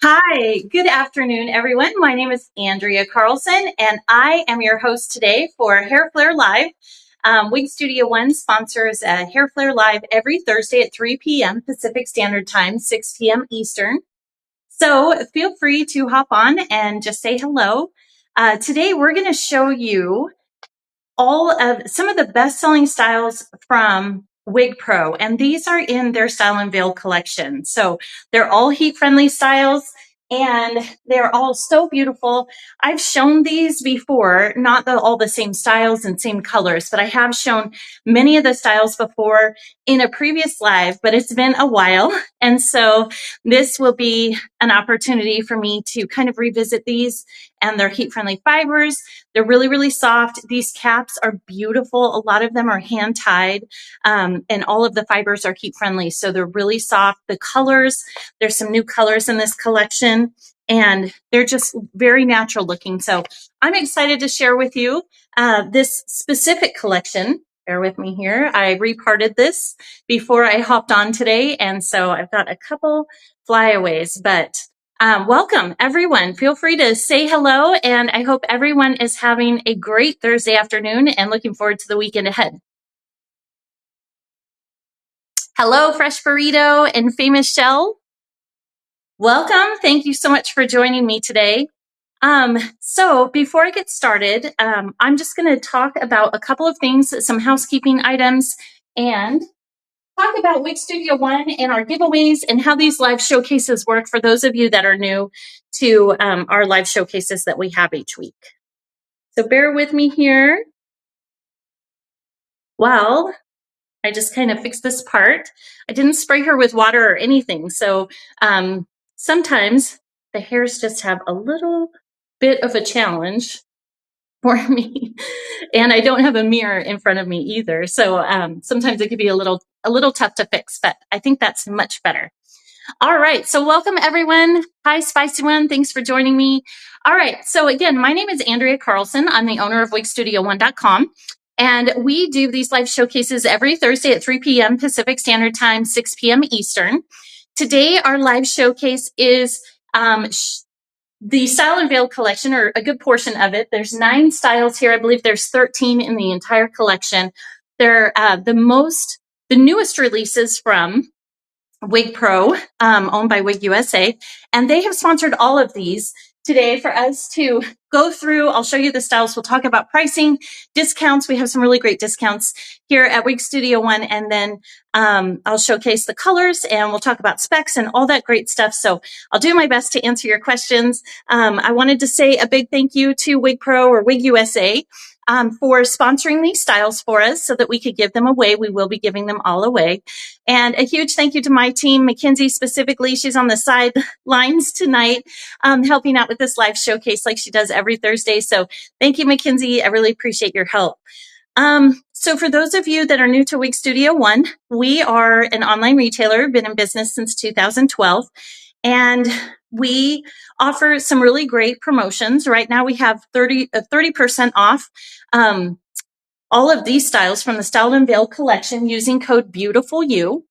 Hi, good afternoon, everyone. My name is Andrea Carlson, and I am your host today for Hair Flair Live. Wig Studio One sponsors Hair Flair Live every Thursday at 3 p.m. Pacific Standard Time, 6 p.m. Eastern. So feel free to hop on and just say hello. Today, we're going to show you some of the best-selling styles from WigPro, and these are in their Style Unveiled collection. So they're all heat-friendly styles, and they're all so beautiful. I've shown these before, not all the same styles and same colors, but I have shown many of the styles before in a previous live, but it's been a while. And so this will be an opportunity for me to kind of revisit these, and they're heat-friendly fibers. They're really, really soft. These caps are beautiful. A lot of them are hand tied, and all of the fibers are heat friendly. So they're really soft. The colors, there's some new colors in this collection, and they're just very natural looking. So I'm excited to share with you this specific collection. Bear with me here. I reparted this before I hopped on today, and so I've got a couple flyaways, but welcome, everyone. Feel free to say hello, and I hope everyone is having a great Thursday afternoon and looking forward to the weekend ahead. Hello, Fresh Burrito and Famous Shell. Welcome. Thank you so much for joining me today. So before I get started, I'm just going to talk about a couple of things, some housekeeping items, and talk about Wig Studio One and our giveaways and how these live showcases work for those of you that are new to our live showcases that we have each week. So bear with me here. Well, I just kind of fixed this part. I didn't spray her with water or anything. So sometimes the hairs just have a little bit of a challenge for me. And I don't have a mirror in front of me either. So sometimes it could be a little tough to fix, but I think that's much better. All right, so welcome everyone. Hi, Spicy One, thanks for joining me. All right, so again, my name is Andrea Carlson. I'm the owner of WigStudio1.com, and we do these live showcases every Thursday at 3 p.m. Pacific Standard Time, 6 p.m. Eastern. Today, our live showcase is the Style Unveiled collection, or a good portion of it. There's 9 styles here. I believe there's 13 in the entire collection. They're the newest releases from WigPro, owned by Wig USA, and they have sponsored all of these today for us to go through. I'll show you the styles. We'll talk about pricing, discounts. We have some really great discounts here at Wig Studio One, and then I'll showcase the colors, and we'll talk about specs and all that great stuff. So I'll do my best to answer your questions. I wanted to say a big thank you to WigPro or Wig USA for sponsoring these styles for us so that we could give them away. We will be giving them all away. And a huge thank you to my team, Mackenzie specifically. She's on the sidelines tonight, helping out with this live showcase like she does every Thursday. So thank you, Mackenzie. I really appreciate your help. So for those of you that are new to Wig Studio One, we are an online retailer, been in business since 2012. And we offer some really great promotions. Right now we have 30% off all of these styles from the Style Unveiled collection using code BEAUTIFULYOU,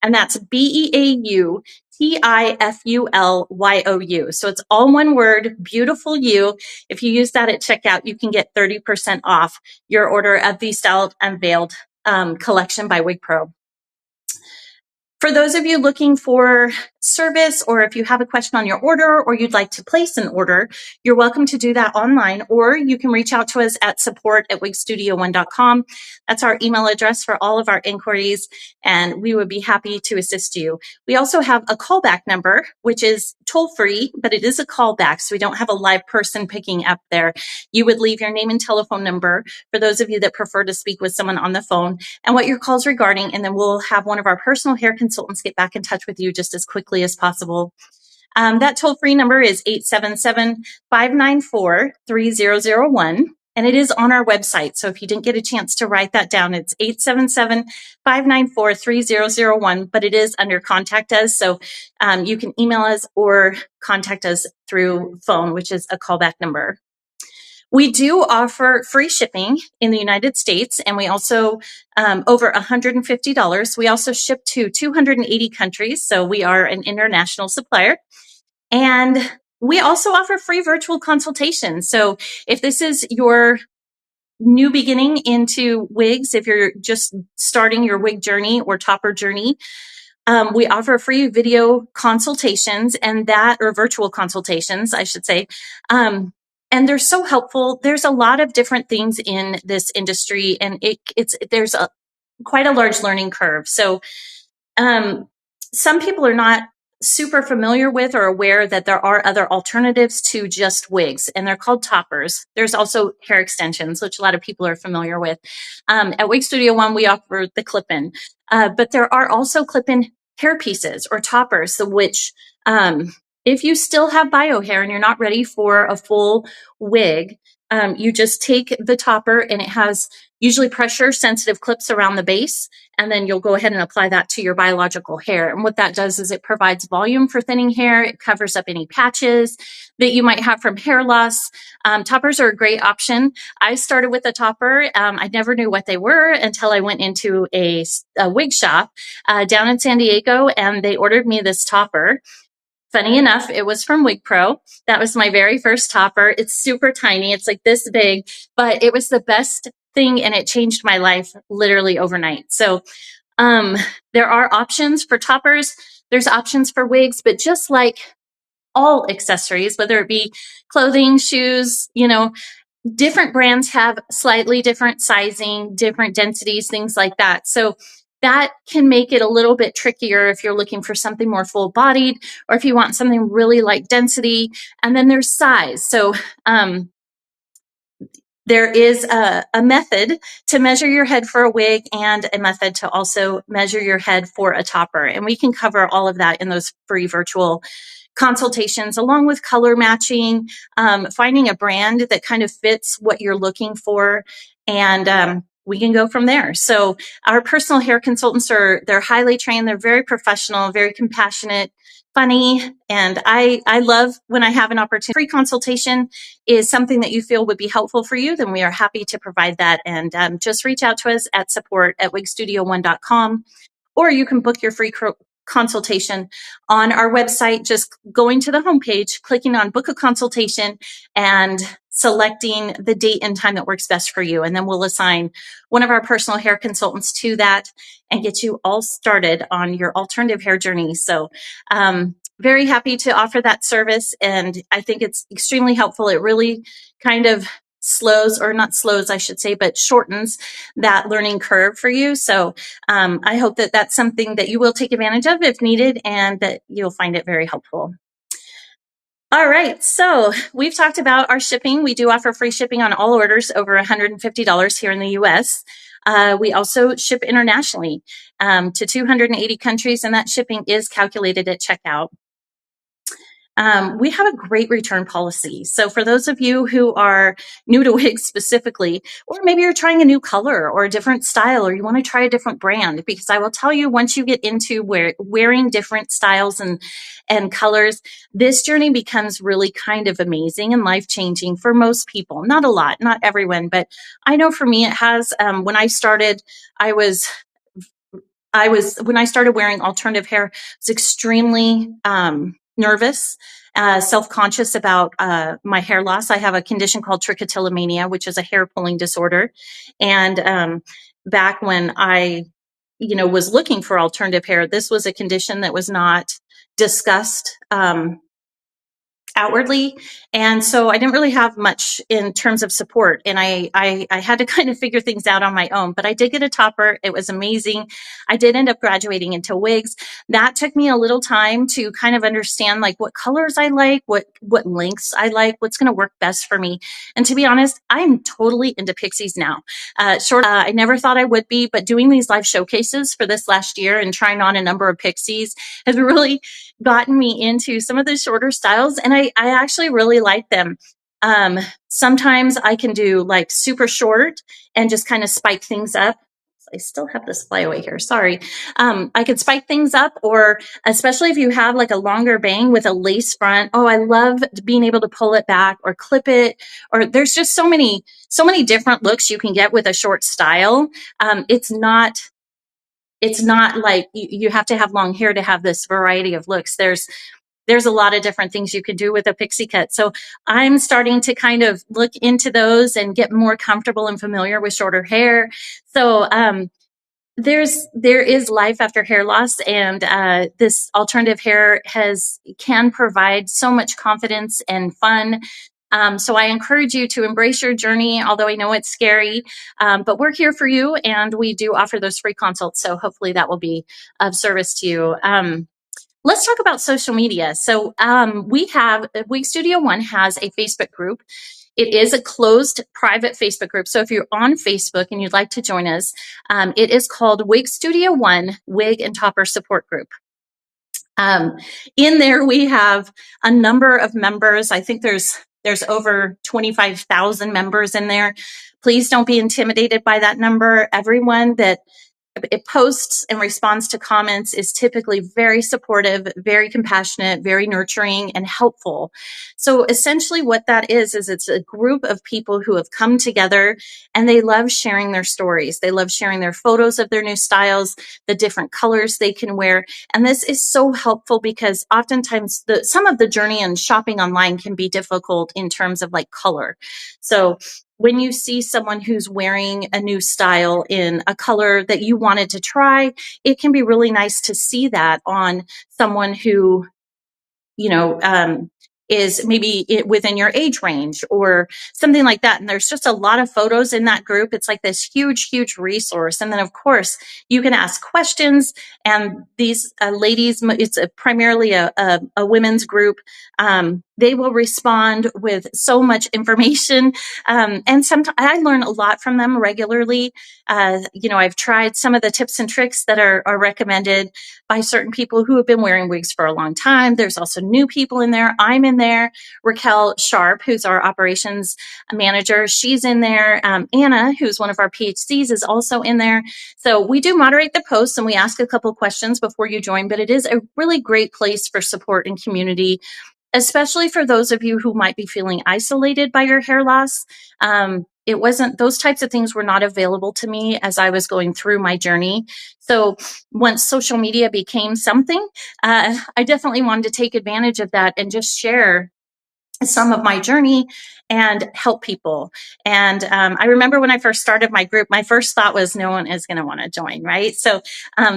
and that's BEAUTIFULYOU. So it's all one word, Beautiful You. If you use that at checkout, you can get 30% off your order of the Style Unveiled collection by WigPro. For those of you looking for service, or if you have a question on your order or you'd like to place an order, you're welcome to do that online, or you can reach out to us at support@wigstudio1.com. That's our email address for all of our inquiries, and we would be happy to assist you. We also have a callback number, which is toll-free, but it is a callback, so we don't have a live person picking up there. You would leave your name and telephone number for those of you that prefer to speak with someone on the phone and what your call's regarding, and then we'll have one of our personal hair consultants get back in touch with you just as quickly as possible. That toll-free number is 877-594-3001, and it is on our website. So if you didn't get a chance to write that down, it's 877-594-3001, but it is under Contact Us. So you can email us or contact us through phone, which is a callback number. We do offer free shipping in the United States, and we also over $150. We also ship to 280 countries, so we are an international supplier. And we also offer free virtual consultations. So if this is your new beginning into wigs, if you're just starting your wig journey or topper journey, we offer free video consultations or virtual consultations, I should say. And they're so helpful. There's a lot of different things in this industry, and there's quite a large learning curve. So some people are not super familiar with or aware that there are other alternatives to just wigs, and they're called toppers. There's also hair extensions, which a lot of people are familiar with. At Wig Studio One, we offer the clip-in, but there are also clip-in hair pieces or toppers, which if you still have bio hair and you're not ready for a full wig, you just take the topper, and it has usually pressure sensitive clips around the base, and then you'll go ahead and apply that to your biological hair. And what that does is it provides volume for thinning hair. It covers up any patches that you might have from hair loss. Toppers are a great option. I started with a topper. I never knew what they were until I went into a wig shop down in San Diego, and they ordered me this topper. Funny enough, it was from WigPro. That was my very first topper. It's super tiny. It's like this big, but it was the best thing, and it changed my life literally overnight. So there are options for toppers. There's options for wigs, but just like all accessories, whether it be clothing, shoes, different brands have slightly different sizing, different densities, things like that. So that can make it a little bit trickier if you're looking for something more full bodied, or if you want something really light density. And then there's size. So there is a method to measure your head for a wig, and a method to also measure your head for a topper. And we can cover all of that in those free virtual consultations, along with color matching, finding a brand that kind of fits what you're looking for, and we can go from there. So our personal hair consultants they're highly trained, they're very professional, very compassionate, funny, and I love when I have an opportunity. Free consultation is something that you feel would be helpful for you, then we are happy to provide that. And just reach out to us at support@wigstudio1.com, or you can book your free consultation on our website, just going to the homepage, clicking on book a consultation, and selecting the date and time that works best for you. And then we'll assign one of our personal hair consultants to that and get you all started on your alternative hair journey. So very happy to offer that service. And I think it's extremely helpful. It really kind of I should say, but shortens that learning curve for you. So I hope that that's something that you will take advantage of if needed, and that you'll find it very helpful. All right, so we've talked about our shipping. We do offer free shipping on all orders over $150 here in the US. We also ship internationally to 280 countries, and that shipping is calculated at checkout. We have a great return policy. So for those of you who are new to wigs specifically, or maybe you're trying a new color or a different style, or you want to try a different brand, because I will tell you, once you get into wearing different styles and colors, this journey becomes really kind of amazing and life-changing for most people. Not a lot, not everyone, but I know for me it has. When I started, when I started wearing alternative hair, I was extremely nervous, self-conscious about my hair loss. I have a condition called trichotillomania, which is a hair pulling disorder. And back when I, was looking for alternative hair, this was a condition that was not discussed outwardly. And so I didn't really have much in terms of support. And I had to kind of figure things out on my own, but I did get a topper. It was amazing. I did end up graduating into wigs. That took me a little time to kind of understand like what colors I like, what lengths I like, what's going to work best for me. And to be honest, I'm totally into pixies now. I never thought I would be, but doing these live showcases for this last year and trying on a number of pixies has really gotten me into some of the shorter styles, and I actually really like them. Sometimes I can do like super short and just kind of spike things up. I still have this flyaway here. Sorry. I could spike things up, or especially if you have like a longer bang with a lace front. Oh, I love being able to pull it back or clip it. Or there's just so many different looks you can get with a short style. It's not like you have to have long hair to have this variety of looks. There's a lot of different things you could do with a pixie cut. So I'm starting to kind of look into those and get more comfortable and familiar with shorter hair. So there is life after hair loss, and this alternative hair can provide so much confidence and fun. So I encourage you to embrace your journey, although I know it's scary, but we're here for you, and we do offer those free consults. So hopefully that will be of service to you. Let's talk about social media. So we have Wig Studio One has a Facebook group. It is a closed private Facebook group. So if you're on Facebook and you'd like to join us, it is called Wig Studio One Wig and Topper Support Group. In there, we have a number of members. I think there's over 25,000 members in there. Please don't be intimidated by that number. Everyone that it posts and responds to comments is typically very supportive, very compassionate, very nurturing, and helpful. So essentially what that is it's a group of people who have come together and they love sharing their stories. They love sharing their photos of their new styles, the different colors they can wear. And this is so helpful because oftentimes some of the journey and shopping online can be difficult in terms of like color. So when you see someone who's wearing a new style in a color that you wanted to try, it can be really nice to see that on someone who, is maybe within your age range or something like that. And there's just a lot of photos in that group. It's like this huge, huge resource. And then, of course, you can ask questions. And these ladies, it's primarily a women's group. They will respond with so much information. And sometimes I learn a lot from them regularly. I've tried some of the tips and tricks that are recommended by certain people who have been wearing wigs for a long time. There's also new people in there. I'm in there. Raquel Sharp, who's our operations manager, she's in there. Anna, who's one of our PhDs, is also in there. So we do moderate the posts and we ask a couple questions before you join, but it is a really great place for support and community, especially for those of you who might be feeling isolated by your hair loss. Those types of things were not available to me as I was going through my journey. So once social media became something, I definitely wanted to take advantage of that and just share some of my journey and help people. And I remember when I first started my group, my first thought was no one is going to want to join, right? So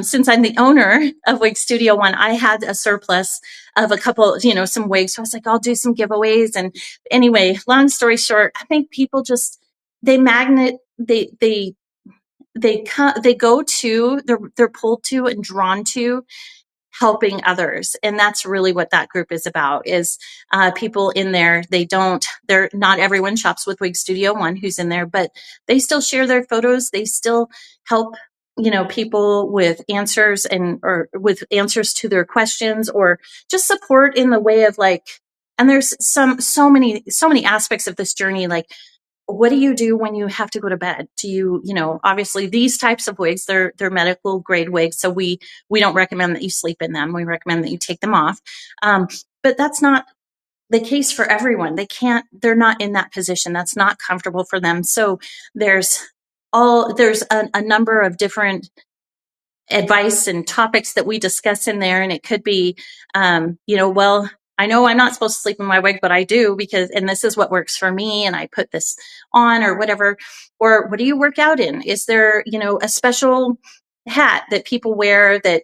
since I'm the owner of Wig Studio One, I had a surplus of a couple, some wigs. So I was like, I'll do some giveaways. And anyway, long story short, I think people just, they're pulled to and drawn to helping others. And that's really what that group is about, is people in there. Not everyone shops with Wig Studio One who's in there, but they still share their photos. They still help, people with answers or with answers to their questions, or just support in the way of and there's so many aspects of this journey. Like, what do you do when you have to go to bed? Do you, obviously these types of wigs, they're medical grade wigs. So we don't recommend that you sleep in them. We recommend that you take them off. But that's not the case for everyone. They're not in that position. That's not comfortable for them. So there's a number of different advice and topics that we discuss in there. And it could be, well, I know I'm not supposed to sleep in my wig, but I do and this is what works for me. And I put this on or whatever. Or what do you work out in? Is there, a special hat that people wear that,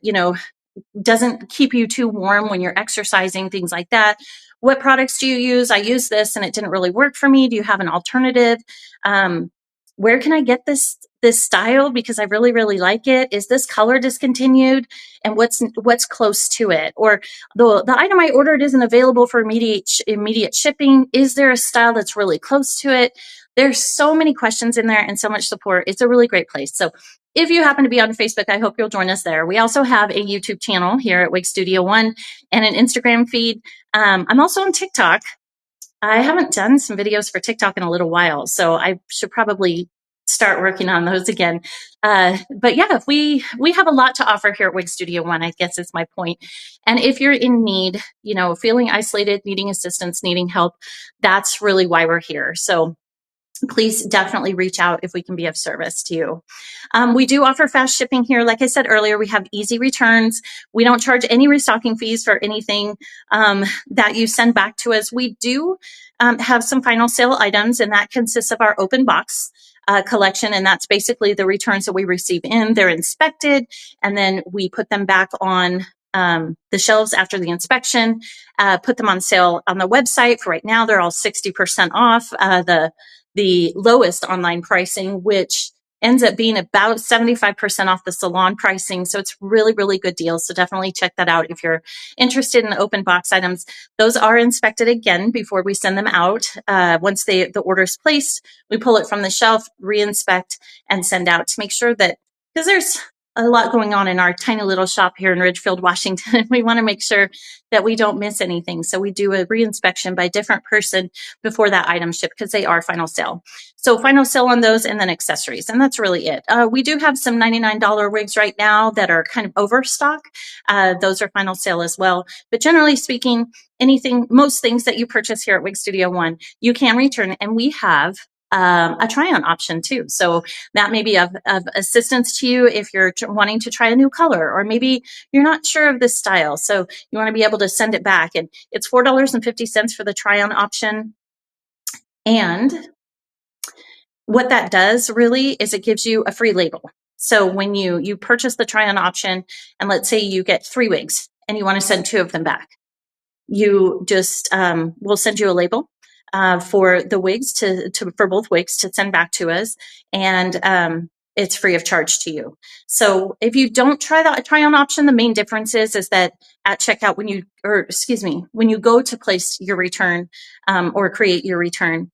doesn't keep you too warm when you're exercising, things like that? What products do you use? I use this and it didn't really work for me. Do you have an alternative? Where can I get this style because I really, really like it? Is this color discontinued? And what's close to it? Or the item I ordered isn't available for immediate shipping. Is there a style that's really close to it? There's so many questions in there and so much support. It's a really great place. So if you happen to be on Facebook, I hope you'll join us there. We also have a YouTube channel here at Wig Studio One and an Instagram feed. I'm also on TikTok. I haven't done some videos for TikTok in a little while, so I should probably start working on those again. But yeah, we have a lot to offer here at Wig Studio One, I guess is my point. And if you're in need, feeling isolated, needing assistance, needing help, that's really why we're here. So please definitely reach out if we can be of service to you. We do offer fast shipping here. Like I said earlier, we have easy returns. We don't charge any restocking fees for anything that you send back to us. We do have some final sale items, and that consists of our open box collection. And that's basically the returns that we receive in. They're inspected, and then we put them back on the shelves after the inspection, put them on sale on the website. For right now, they're all 60% off. The lowest online pricing, which ends up being about 75% off the salon pricing. So it's really, really good deal. So definitely check that out if you're interested in open box items. Those are inspected again before we send them out. Once the order is placed, we pull it from the shelf, re-inspect, and send out to make sure that, because there's a lot going on in our tiny little shop here in Ridgefield, Washington. We want to make sure that we don't miss anything. So we do a re-inspection by a different person before that item shipped, because they are final sale. So final sale on those, and then accessories. And that's really it. We do have some $99 wigs right now that are kind of overstock. Those are final sale as well. But generally speaking, most things that you purchase here at Wig Studio One, you can return, and we have a try-on option too. So that may be of assistance to you if you're wanting to try a new color, or maybe you're not sure of this style. So you want to be able to send it back, and it's $4.50 for the try-on option. And what that does really is it gives you a free label. So when you purchase the try-on option, and let's say you get 3 wigs and you want to send 2 of them back, you just we'll send you a label for the wigs for both wigs to send back to us, and it's free of charge to you. So if you don't try on option, the main difference is that at checkout, when you go to place your return or create your return,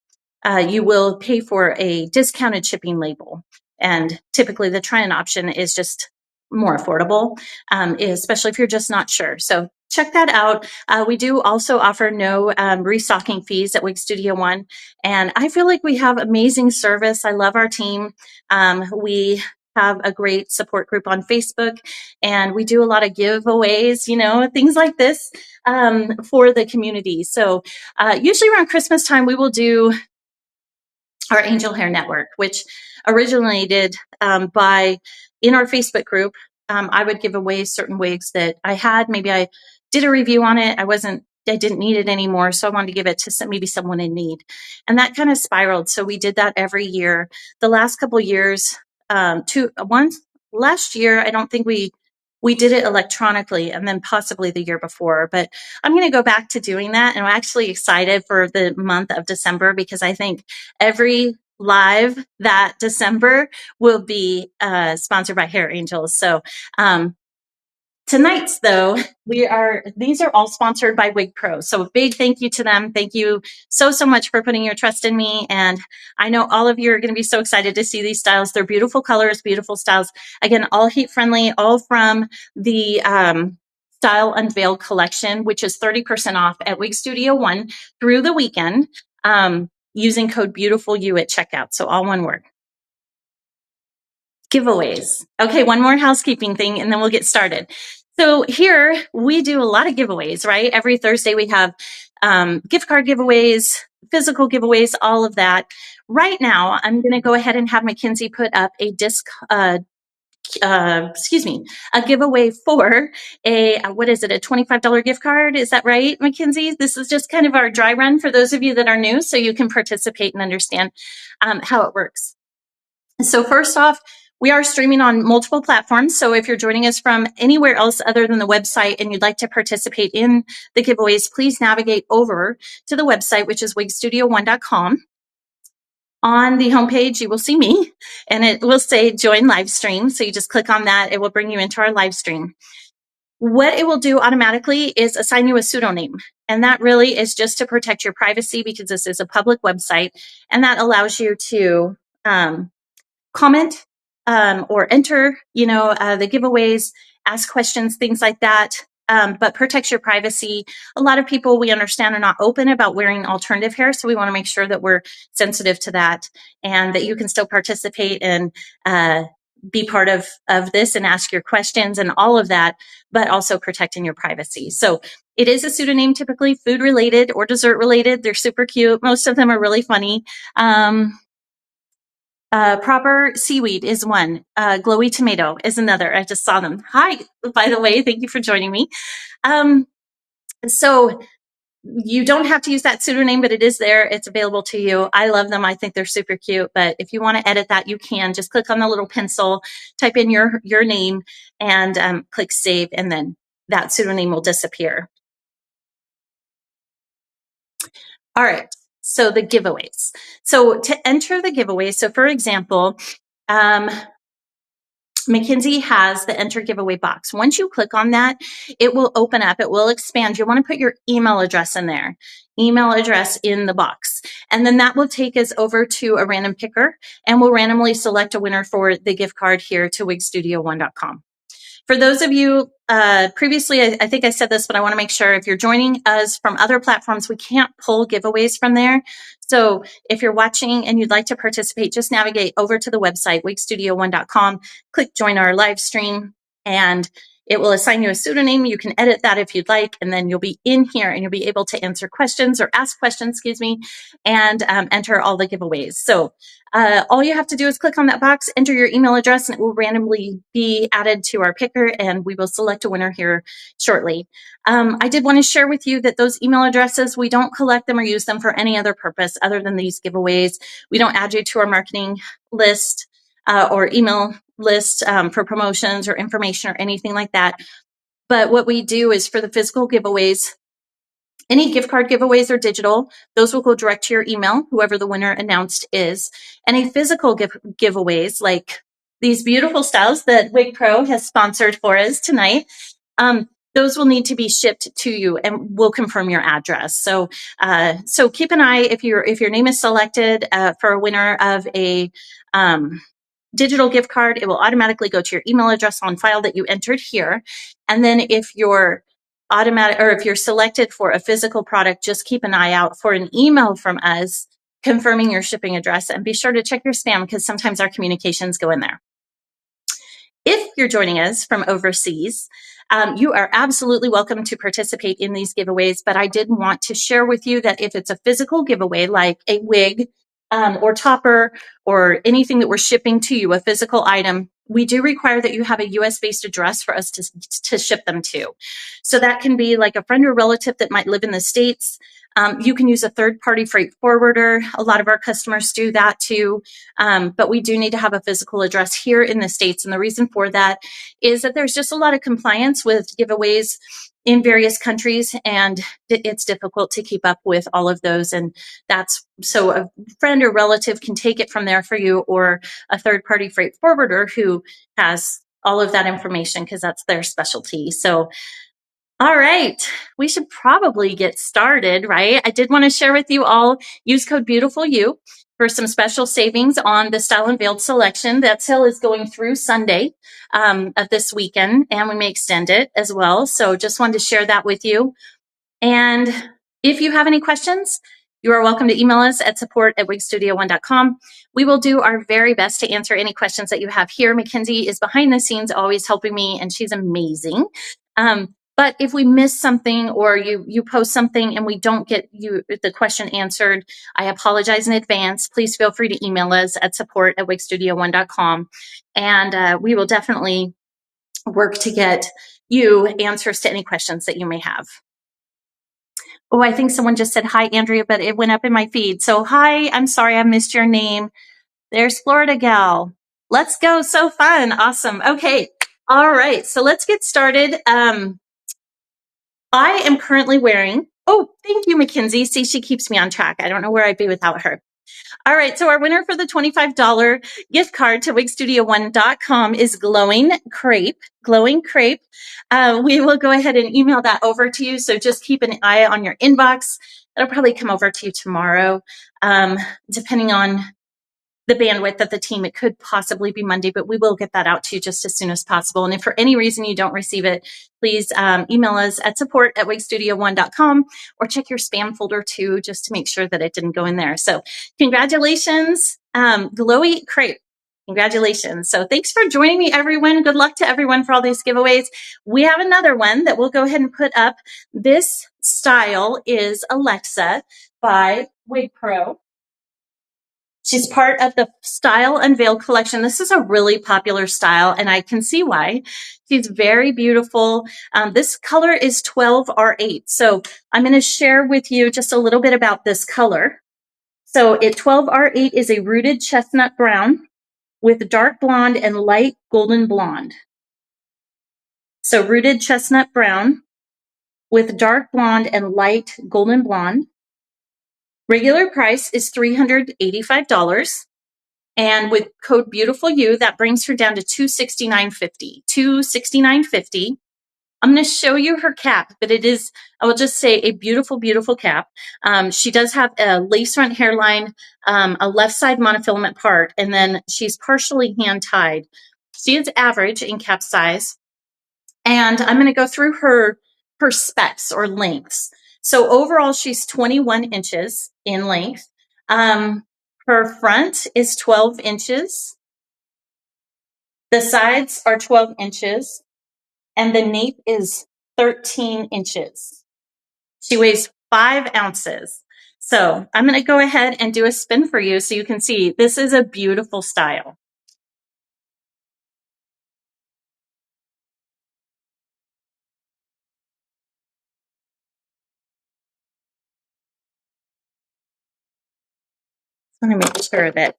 you will pay for a discounted shipping label. And typically the try on option is just more affordable, especially if you're just not sure. So check that out. We do also offer no restocking fees at Wig Studio One. And I feel like we have amazing service. I love our team. We have a great support group on Facebook, and we do a lot of giveaways, things like this for the community. So usually around Christmas time, we will do our Angel Hair Network, which originated in our Facebook group. I would give away certain wigs that I had. Maybe I did a review on it. I didn't need it anymore. So I wanted to give it to maybe someone in need. And that kind of spiraled. So we did that every year. The last couple of years, last year, I don't think we did it electronically, and then possibly the year before. But I'm going to go back to doing that. And I'm actually excited for the month of December, because I think every live that December will be sponsored by Hair Angels. So tonight's, though, these are all sponsored by WigPro. So a big thank you to them. Thank you so much for putting your trust in me. And I know all of you are going to be so excited to see these styles. They're beautiful colors, beautiful styles. Again, all heat friendly, all from the Style Unveiled collection, which is 30% off at Wig Studio One through the weekend, using code BEAUTIFULYOU at checkout. So all one word. Giveaways. Okay, one more housekeeping thing, and then we'll get started. So here we do a lot of giveaways, right? Every Thursday we have gift card giveaways, physical giveaways, all of that. Right now, I'm going to go ahead and have Mackenzie put up a giveaway for a $25 gift card. Is that right, Mackenzie? This is just kind of our dry run for those of you that are new, so you can participate and understand how it works. So first off, we are streaming on multiple platforms. So if you're joining us from anywhere else other than the website and you'd like to participate in the giveaways, please navigate over to the website, which is wigstudio1.com. On the homepage, you will see me, and it will say join live stream. So you just click on that. It will bring you into our live stream. What it will do automatically is assign you a pseudonym. And that really is just to protect your privacy, because this is a public website, and that allows you to comment or enter, the giveaways, ask questions, things like that. but protects your privacy. A lot of people, we understand, are not open about wearing alternative hair, so we want to make sure that we're sensitive to that and that you can still participate and be part of this and ask your questions and all of that, but also protecting your privacy. So it is a pseudonym, typically food related or dessert related. They're super cute. Most of them are really funny. Proper seaweed is one. Glowy tomato is another. I just saw them. Hi, by the way, thank you for joining me. So you don't have to use that pseudonym, but it is there. It's available to you. I love them. I think they're super cute. But if you want to edit that, you can. Just click on the little pencil, type in your name, and click save, and then that pseudonym will disappear. All right. So the giveaways. So to enter the giveaway, so for example, Mackenzie has the enter giveaway box. Once you click on that, it will open up, it will expand. You want to put your email address in there, email address in the box. And then that will take us over to a random picker, and we'll randomly select a winner for the gift card here to wigstudio1.com. For those of you, previously, I think I said this, but I want to make sure if you're joining us from other platforms, we can't pull giveaways from there. So if you're watching and you'd like to participate, just navigate over to the website, wigstudio1.com, click join our live stream, and it will assign you a pseudonym. You can edit that if you'd like, and then you'll be in here and you'll be able to answer questions or ask questions, and enter all the giveaways. So all you have to do is click on that box, enter your email address, and it will randomly be added to our picker, and we will select a winner here shortly. I did want to share with you that those email addresses, we don't collect them or use them for any other purpose other than these giveaways. We don't add you to our marketing list or email list for promotions or information or anything like that. But what we do is for the physical giveaways, any gift card giveaways are digital. Those will go direct to your email, whoever the winner announced is. Any physical giveaways, like these beautiful styles that WigPro has sponsored for us tonight, those will need to be shipped to you, and we'll confirm your address. So, so keep an eye if your name is selected for a winner of a digital gift card. It will automatically go to your email address on file that you entered here, and then if you're if you're selected for a physical product, just keep an eye out for an email from us confirming your shipping address, and be sure to check your spam because sometimes our communications go in there. If you're joining us from overseas, you are absolutely welcome to participate in these giveaways, but I did want to share with you that if it's a physical giveaway, like a wig or topper or anything that we're shipping to you, a physical item, we do require that you have a US-based address for us to ship them to. So that can be like a friend or relative that might live in the States. You can use a third-party freight forwarder. A lot of our customers do that too. But we do need to have a physical address here in the States. And the reason for that is that there's just a lot of compliance with giveaways in various countries, and it's difficult to keep up with all of those. And that's so a friend or relative can take it from there for you, or a third-party freight forwarder who has all of that information because that's their specialty. So all right, we should probably get started, right? I did want to share with you all, use code BEAUTIFULYOU for some special savings on the Style Unveiled selection. That sale is going through Sunday of this weekend, and we may extend it as well. So just wanted to share that with you. And if you have any questions, you are welcome to email us at support@wigstudio1.com. We will do our very best to answer any questions that you have here. Mackenzie is behind the scenes always helping me, and she's amazing. But if we miss something or you post something and we don't get the question answered, I apologize in advance. Please feel free to email us at support@wigstudio1.com, and we will definitely work to get you answers to any questions that you may have. Oh, I think someone just said hi, Andrea, but it went up in my feed. So hi, I'm sorry I missed your name. There's Florida Gal. Let's go. So fun. Awesome. Okay. All right. So let's get started. I am currently wearing, oh, thank you, Mackenzie. See, she keeps me on track. I don't know where I'd be without her. All right, so our winner for the $25 gift card to wigstudio1.com is Glowing Crepe. Glowing Crepe. We will go ahead and email that over to you, so just keep an eye on your inbox. It'll probably come over to you tomorrow, depending on the bandwidth of the team. It could possibly be Monday, but we will get that out to you just as soon as possible. And if for any reason you don't receive it, please email us at support@wigstudio1.com or check your spam folder too, just to make sure that it didn't go in there. So congratulations, Glowy Crepe. Congratulations. So thanks for joining me, everyone. Good luck to everyone for all these giveaways. We have another one that we'll go ahead and put up. This style is Alexa by WigPro. She's part of the Style Unveiled collection. This is a really popular style, and I can see why. She's very beautiful. This color is 12R8. So I'm going to share with you just a little bit about this color. So 12R8 is a rooted chestnut brown with dark blonde and light golden blonde. So rooted chestnut brown with dark blonde and light golden blonde. Regular price is $385. And with code BEAUTIFULYOU, that brings her down to $269.50. $269.50. I'm going to show you her cap, but it is, I will just say, a beautiful, beautiful cap. She does have a lace front hairline, a left side monofilament part, and then she's partially hand tied. She is average in cap size. And I'm going to go through her specs or lengths. So overall, she's 21 inches in length. Her front is 12 inches. The sides are 12 inches. And the nape is 13 inches. She weighs 5 ounces. So I'm going to go ahead and do a spin for you so you can see this is a beautiful style. I want to make sure that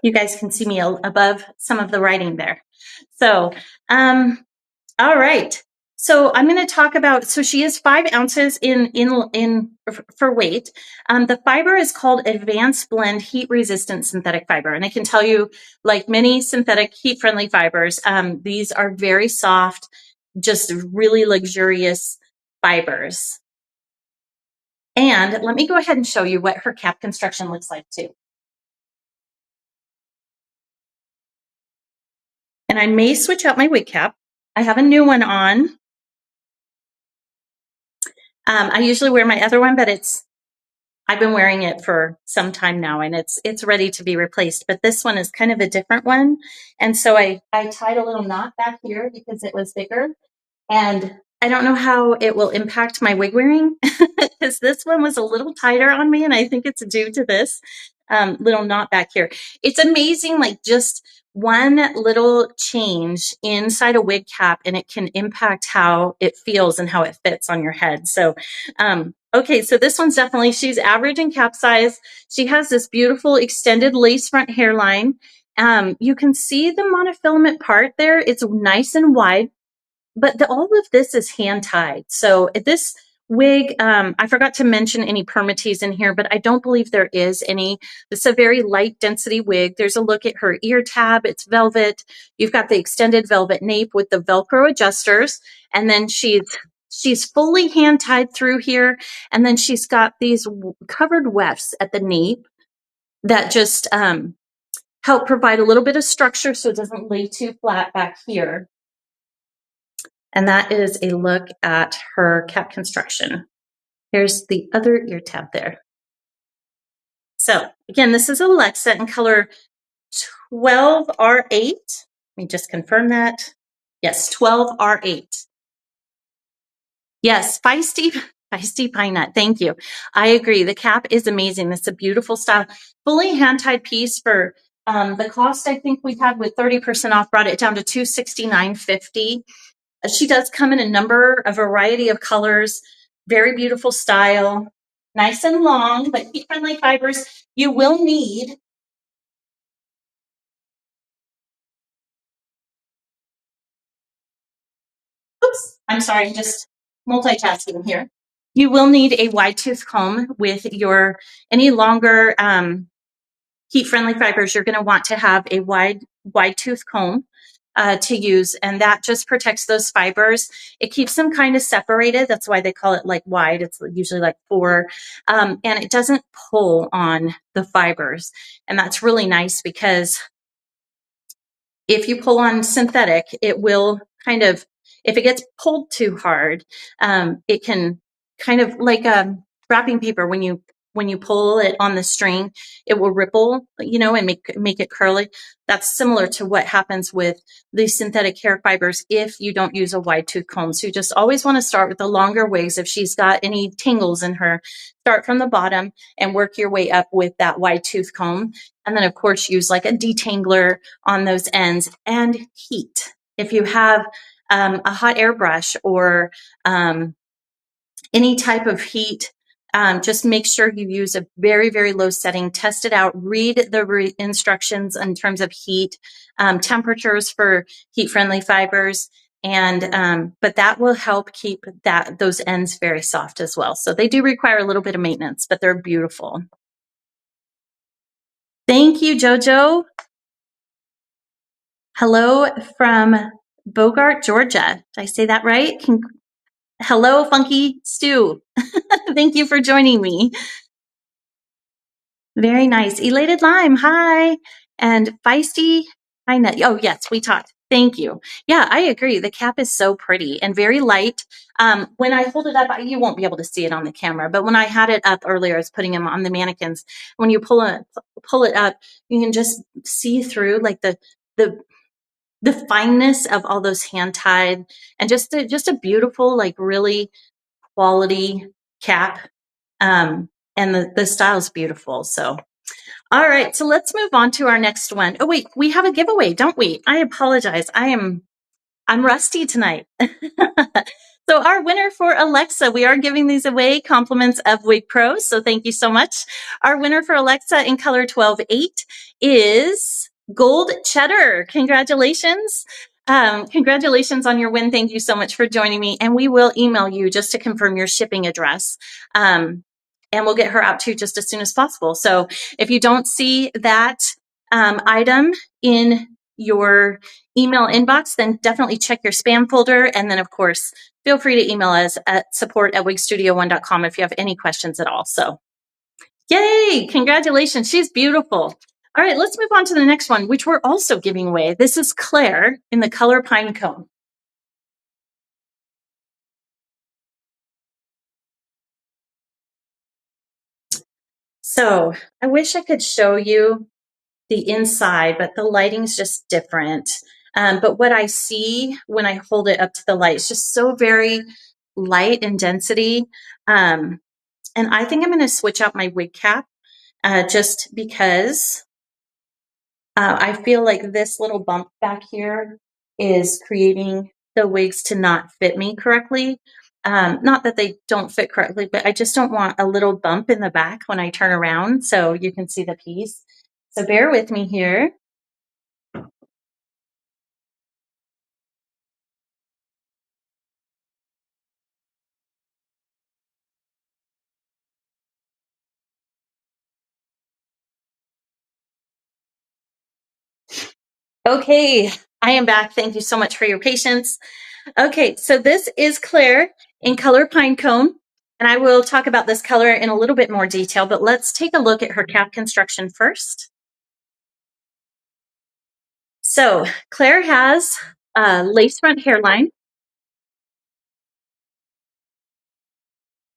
you guys can see me above some of the writing there. So, all right. So I'm going to talk about, so she is 5 ounces for weight. The fiber is called Advanced Blend Heat Resistant Synthetic Fiber. And I can tell you, like many synthetic heat friendly fibers, these are very soft, just really luxurious fibers. And let me go ahead and show you what her cap construction looks like too. And I may switch out my wig cap. I have a new one on. I usually wear my other one, but I've been wearing it for some time now, and it's ready to be replaced. But this one is kind of a different one. And so I tied a little knot back here because it was bigger. And I don't know how it will impact my wig wearing because this one was a little tighter on me, and I think it's due to this little knot back here. It's amazing, like just one little change inside a wig cap, and it can impact how it feels and how it fits on your head. So, okay, so this one's definitely, she's average in cap size. She has this beautiful extended lace front hairline. You can see the monofilament part there. It's nice and wide. But all of this is hand tied. So this wig, I forgot to mention any permatease in here, but I don't believe there is any. This is a very light density wig. There's a look at her ear tab. It's velvet. You've got the extended velvet nape with the Velcro adjusters. And then she's fully hand tied through here. And then she's got these covered wefts at the nape that just help provide a little bit of structure so it doesn't lay too flat back here. And that is a look at her cap construction. Here's the other ear tab there. So again, this is Alexa in color 12R8. Let me just confirm that. Yes, 12R8. Yes, feisty pine nut. Thank you. I agree. The cap is amazing. It's a beautiful style. Fully hand-tied piece for the cost I think we had with 30% off brought it down to $269.50. She does come in a variety of colors, very beautiful style, nice and long, but heat-friendly fibers. You will need oops, I'm sorry, just multitasking here. You will need a wide tooth comb with your any longer heat-friendly fibers. You're going to want to have a wide tooth comb. to use, and that just protects those fibers. It keeps them kind of separated. That's why they call it like wide. It's usually like 4, and it doesn't pull on the fibers. And that's really nice because if you pull on synthetic, it will kind of, if it gets pulled too hard, it can kind of like wrapping paper. When you pull it on the string, it will ripple, and make it curly. That's similar to what happens with the synthetic hair fibers if you don't use a wide tooth comb. So you just always want to start with the longer wigs. If she's got any tangles in her, start from the bottom and work your way up with that wide tooth comb. And then of course use like a detangler on those ends, and heat. If you have a hot airbrush or any type of heat, just make sure you use a very, very low setting. Test it out. Read the instructions in terms of heat, temperatures for heat-friendly fibers, and but that will help keep those ends very soft as well. So they do require a little bit of maintenance, but they're beautiful. Thank you, JoJo. Hello from Bogart, Georgia. Did I say that right? Hello, Funky Stew. Thank you for joining me. Very nice. Elated Lime, hi. And Feisty, hi. Oh, yes, we talked. Thank you. Yeah, I agree. The cap is so pretty and very light. When I hold it up, you won't be able to see it on the camera, but when I had it up earlier, I was putting them on the mannequins. When you pull it up, you can just see through like the fineness of all those hand tied, and just a beautiful, like really quality cap. And the style's beautiful. So, all right. So let's move on to our next one. Oh, wait, we have a giveaway, don't we? I apologize. I'm rusty tonight. So our winner for Alexa, we are giving these away, compliments of WigPro. So thank you so much. Our winner for Alexa in color 12-8 is Gold Cheddar. Congratulations. Congratulations on your win. Thank you so much for joining me. And we will email you just to confirm your shipping address. And we'll get her out to you just as soon as possible. So if you don't see that item in your email inbox, then definitely check your spam folder. And then, of course, feel free to email us at support@wigstudio1.com if you have any questions at all. So, yay! Congratulations. She's beautiful. All right, let's move on to the next one, which we're also giving away. This is Claire in the color Pine Cone. So I wish I could show you the inside, but the lighting's just different. But what I see when I hold it up to the light is just so very light in density. And I think I'm going to switch out my wig cap just because I feel like this little bump back here is creating the wigs to not fit me correctly. Not that they don't fit correctly, but I just don't want a little bump in the back when I turn around so you can see the piece. So bear with me here. Okay, I am back. Thank you so much for your patience. Okay, so this is Claire in color Pine Cone, and I will talk about this color in a little bit more detail, but let's take a look at her cap construction first. So Claire has a lace front hairline.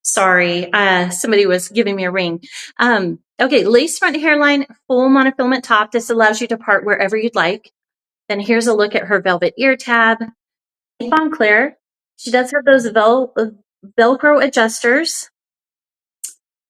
Sorry, somebody was giving me a ring. Okay, lace front hairline, full monofilament top. This allows you to part wherever you'd like. Then here's a look at her velvet ear tab. On Claire, she does have those Velcro adjusters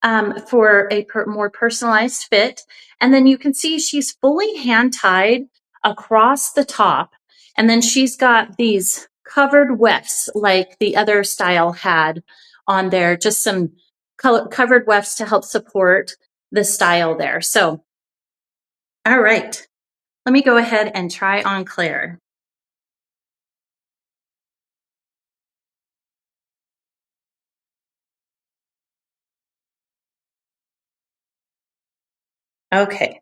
for a more personalized fit. And then you can see she's fully hand tied across the top. And then she's got these covered wefts like the other style had on there, just some covered wefts to help support the style there. So, all right, let me go ahead and try on Claire. Okay,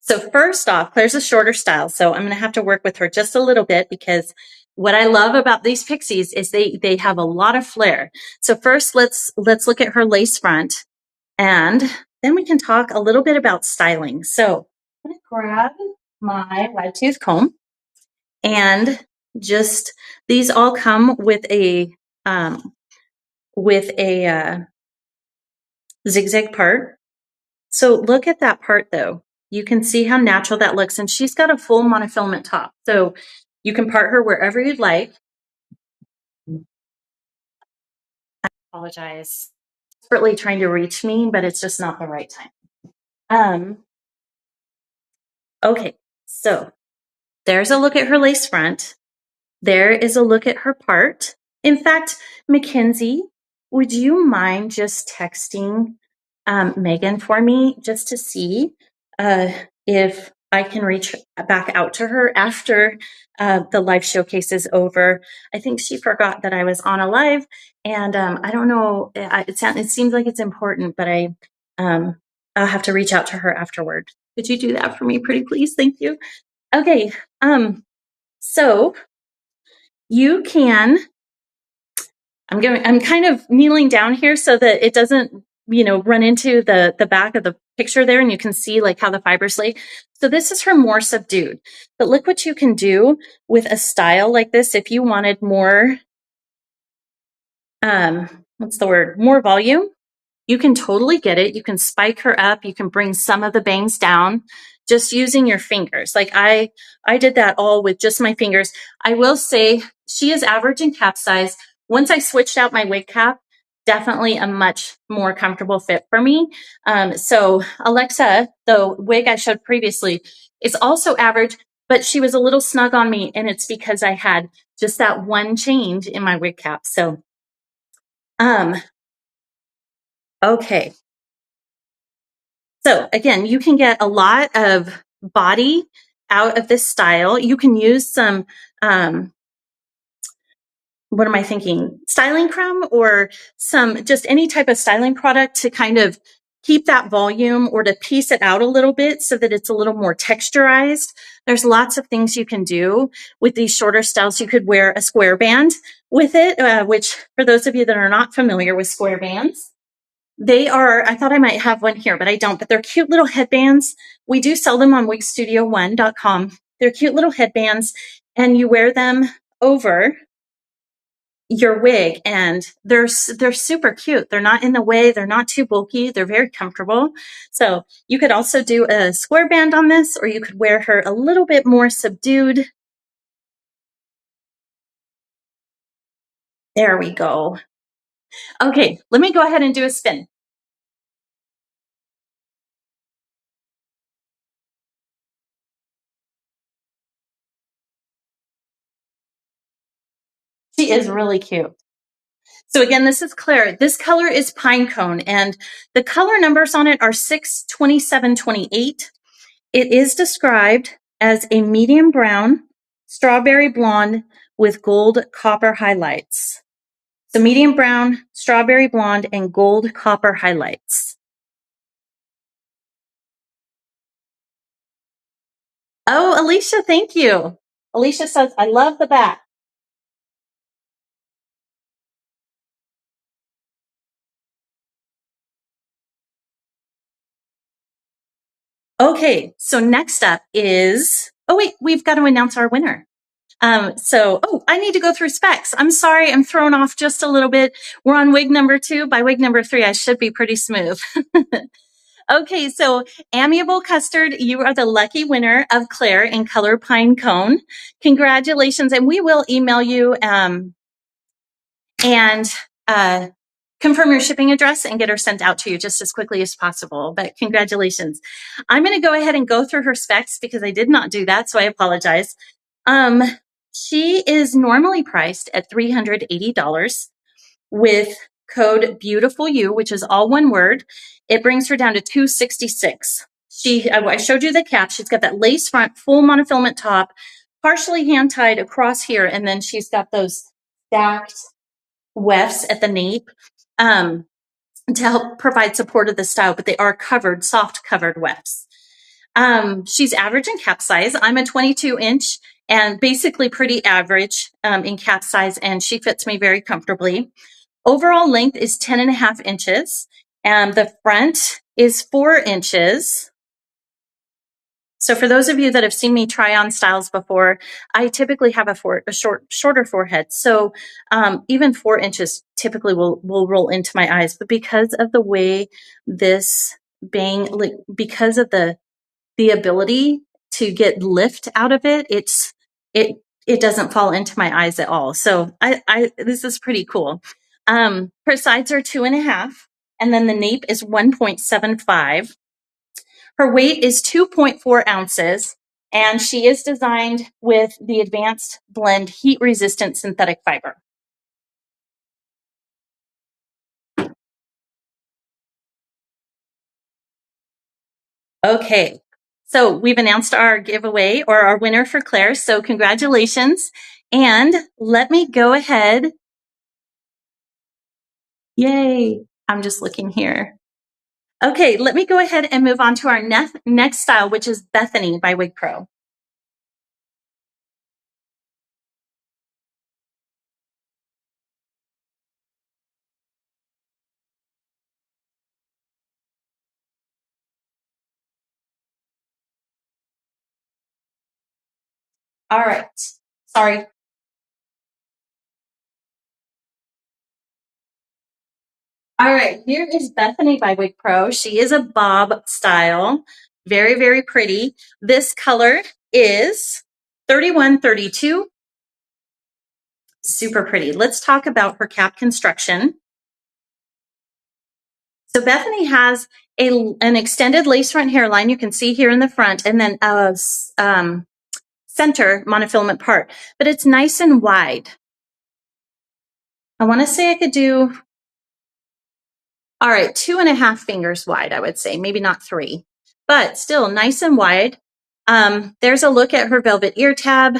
So first off, Claire's a shorter style, so I'm going to have to work with her just a little bit because what I love about these pixies is they have a lot of flair. So first, let's look at her lace front, and then we can talk a little bit about styling. So I'm going to grab my wide tooth comb, and just these all come with a zigzag part. So look at that part though. You can see how natural that looks, and she's got a full monofilament top. So you can part her wherever you'd like. I apologize. Desperately trying to reach me, but it's just not the right time. Okay, so there's a look at her lace front. There is a look at her part. In fact, Mackenzie, would you mind just texting Megan for me just to see if I can reach back out to her after the live showcase is over? I think she forgot that I was on a live, and I don't know. It seems like it's important, but I'll have to reach out to her afterward. Could you do that for me, pretty please? Thank you. Okay. So you can. I'm kind of kneeling down here so that it doesn't, run into the back of the picture there, and you can see like how the fibers lay. So this is her more subdued, but look what you can do with a style like this. If you wanted more, more volume, you can totally get it. You can spike her up. You can bring some of the bangs down just using your fingers. Like I did that all with just my fingers. I will say she is average in cap size. Once I switched out my wig cap, definitely a much more comfortable fit for me. So Alexa, the wig I showed previously, is also average, but she was a little snug on me, and it's because I had just that one change in my wig cap. So, okay. So again, you can get a lot of body out of this style. You can use some, what am I thinking? Styling crumb or just any type of styling product to kind of keep that volume or to piece it out a little bit so that it's a little more texturized. There's lots of things you can do with these shorter styles. You could wear a square band with it, which for those of you that are not familiar with square bands, they are, I thought I might have one here, but I don't, but they're cute little headbands. We do sell them on wigstudio1.com. They're cute little headbands, and you wear them over your wig, and they're super cute. They're not in the way. They're not too bulky. They're very comfortable. So you could also do a square band on this, or you could wear her a little bit more subdued. There we go. Okay, let me go ahead and do a spin. She is really cute. So again, this is Claire. This color is pine cone, and the color numbers on it are 6, 27, 28. It is described as a medium brown, strawberry blonde with gold copper highlights. So medium brown, strawberry blonde, and gold copper highlights. Oh, Alicia, thank you. Alicia says, I love the back. Okay, so next up is, oh wait, we've got to announce our winner. I need to go through specs. I'm sorry, I'm thrown off just a little bit. We're on wig number 2. By wig number 3, I should be pretty smooth. Okay, so Amiable Custard, you are the lucky winner of Claire in color pine cone. Congratulations, and we will email you and confirm your shipping address and get her sent out to you just as quickly as possible. But congratulations. I'm going to go ahead and go through her specs because I did not do that, so I apologize. She is normally priced at $380 with code BEAUTIFULYOU, which is all one word. It brings her down to $266. I showed you the cap. She's got that lace front, full monofilament top, partially hand tied across here, and then she's got those stacked wefts at the nape to help provide support of the style, but they are covered, soft covered wefts. She's average in cap size. I'm a 22 inch and basically pretty average in cap size, and she fits me very comfortably. Overall length is 10.5 inches, and the front is 4 inches. So for those of you that have seen me try on styles before, I typically have a shorter forehead. So even 4 inches typically will roll into my eyes. But because of the way this bang, because of the ability to get lift out of it, it doesn't fall into my eyes at all. So this is pretty cool. Her sides are 2.5, and then the nape is 1.75. Her weight is 2.4 ounces, and she is designed with the advanced blend heat resistant synthetic fiber. Okay, so we've announced our giveaway or our winner for Claire. So congratulations. And let me go ahead. Yay. I'm just looking here. Okay, let me go ahead and move on to our next style, which is Bethany by WigPro. All right. Sorry. All right, here is Bethany by WigPro. She is a bob style. Very, very pretty. This color is 3132. Super pretty. Let's talk about her cap construction. So Bethany has an extended lace front hairline. You can see here in the front, and then a center monofilament part, but it's nice and wide. I want to say I could do, all right, 2.5 fingers wide, I would say, maybe not 3, but still nice and wide. There's a look at her velvet ear tab.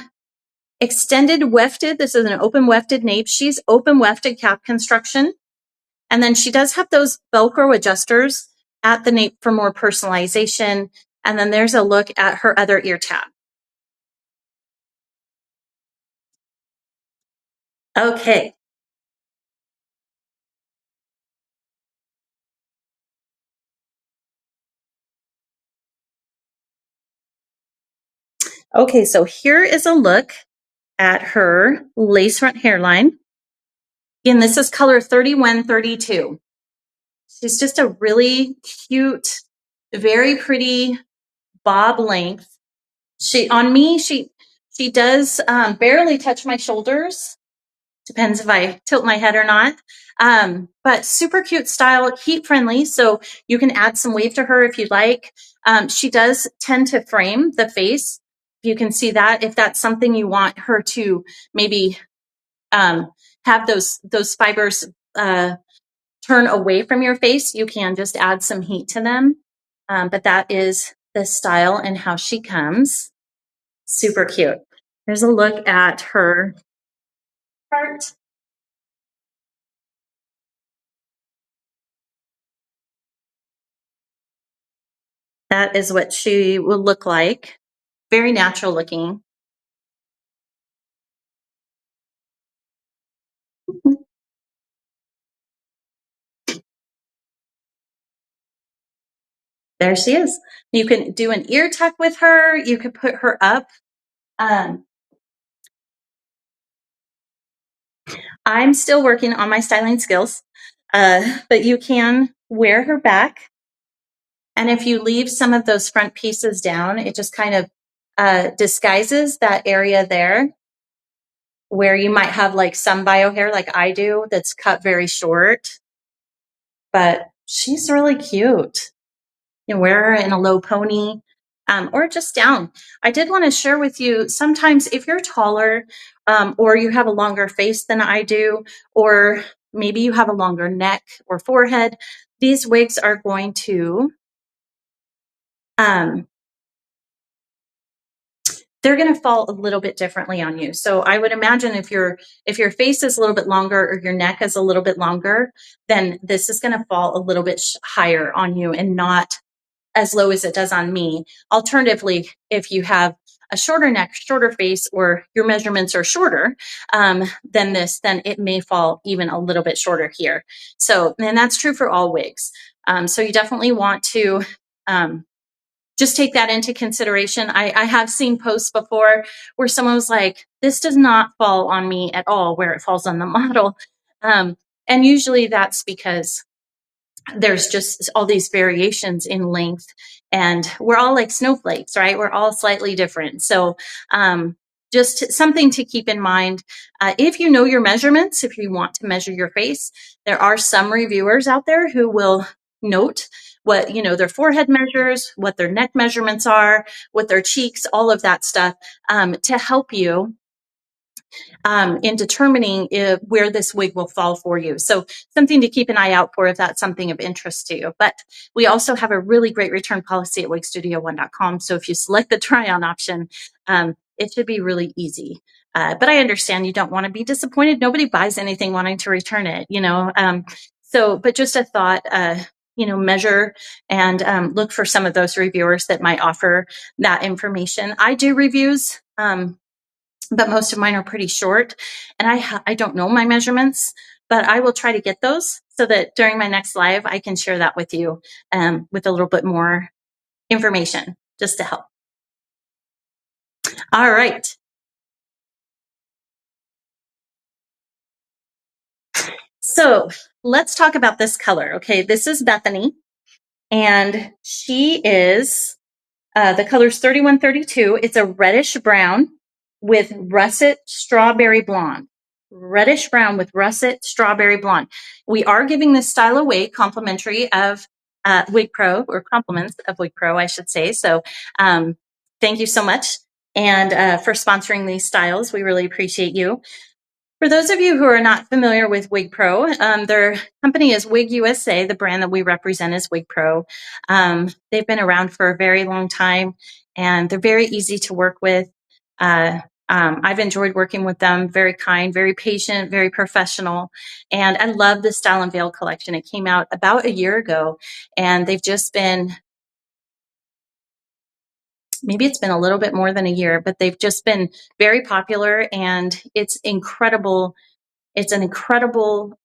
Extended wefted, this is an open wefted nape. She's open wefted cap construction. And then she does have those Velcro adjusters at the nape for more personalization. And then there's a look at her other ear tab. Okay. Okay, so here is a look at her lace front hairline. Again, this is color 3132. She's just a really cute, very pretty bob length. On me, she does barely touch my shoulders. Depends if I tilt my head or not. But super cute style, heat friendly. So you can add some wave to her if you like. She does tend to frame the face. You can see that if that's something you want her to maybe have those fibers turn away from your face, you can just add some heat to them. But that is the style and how she comes. Super cute. Here's a look at her part. That is what she will look like. Very natural looking. There she is. You can do an ear tuck with her. You could put her up. I'm still working on my styling skills, but you can wear her back. And if you leave some of those front pieces down, it just kind of disguises that area there where you might have like some bio hair like I do that's cut very short. But she's really cute. You wear her in a low pony or just down. I did want to share with you, sometimes if you're taller or you have a longer face than I do, or maybe you have a longer neck or forehead, these wigs are going to, they're going to fall a little bit differently on you. So I would imagine if your face is a little bit longer or your neck is a little bit longer, then this is going to fall a little bit higher on you and not as low as it does on me. Alternatively, if you have a shorter neck, shorter face, or your measurements are shorter than this, then it may fall even a little bit shorter here. So, and that's true for all wigs. So you definitely want to just take that into consideration. I have seen posts before where someone was like, this does not fall on me at all, where it falls on the model. And usually that's because there's just all these variations in length, and we're all like snowflakes, right? We're all slightly different. So just something to keep in mind. If you know your measurements, if you want to measure your face, there are some reviewers out there who will note what, their forehead measures, what their neck measurements are, what their cheeks, all of that stuff, to help you in determining where this wig will fall for you. So something to keep an eye out for if that's something of interest to you. But we also have a really great return policy at wigstudio1.com. So if you select the try-on option, it should be really easy. But I understand you don't want to be disappointed. Nobody buys anything wanting to return it, but just a thought, measure and look for some of those reviewers that might offer that information. I do reviews. But most of mine are pretty short, and I don't know my measurements, but I will try to get those so that during my next live, I can share that with you with a little bit more information just to help. All right. So let's talk about this color. Okay, this is Bethany, and she is, the color's 3132. It's a reddish brown with russet strawberry blonde. Reddish brown with russet strawberry blonde. We are giving this style away complimentary of WigPro, or compliments of WigPro, I should say. So thank you so much. And for sponsoring these styles, we really appreciate you. For those of you who are not familiar with WigPro, their company is Wig USA. The brand that we represent is WigPro. They've been around for a very long time, and they're very easy to work with. I've enjoyed working with them. Very kind, very patient, very professional. And I love the Style Unveiled collection. It came out about a year ago, and they've just been, maybe it's been a little bit more than a year, but they've just been very popular, and it's incredible. It's an incredible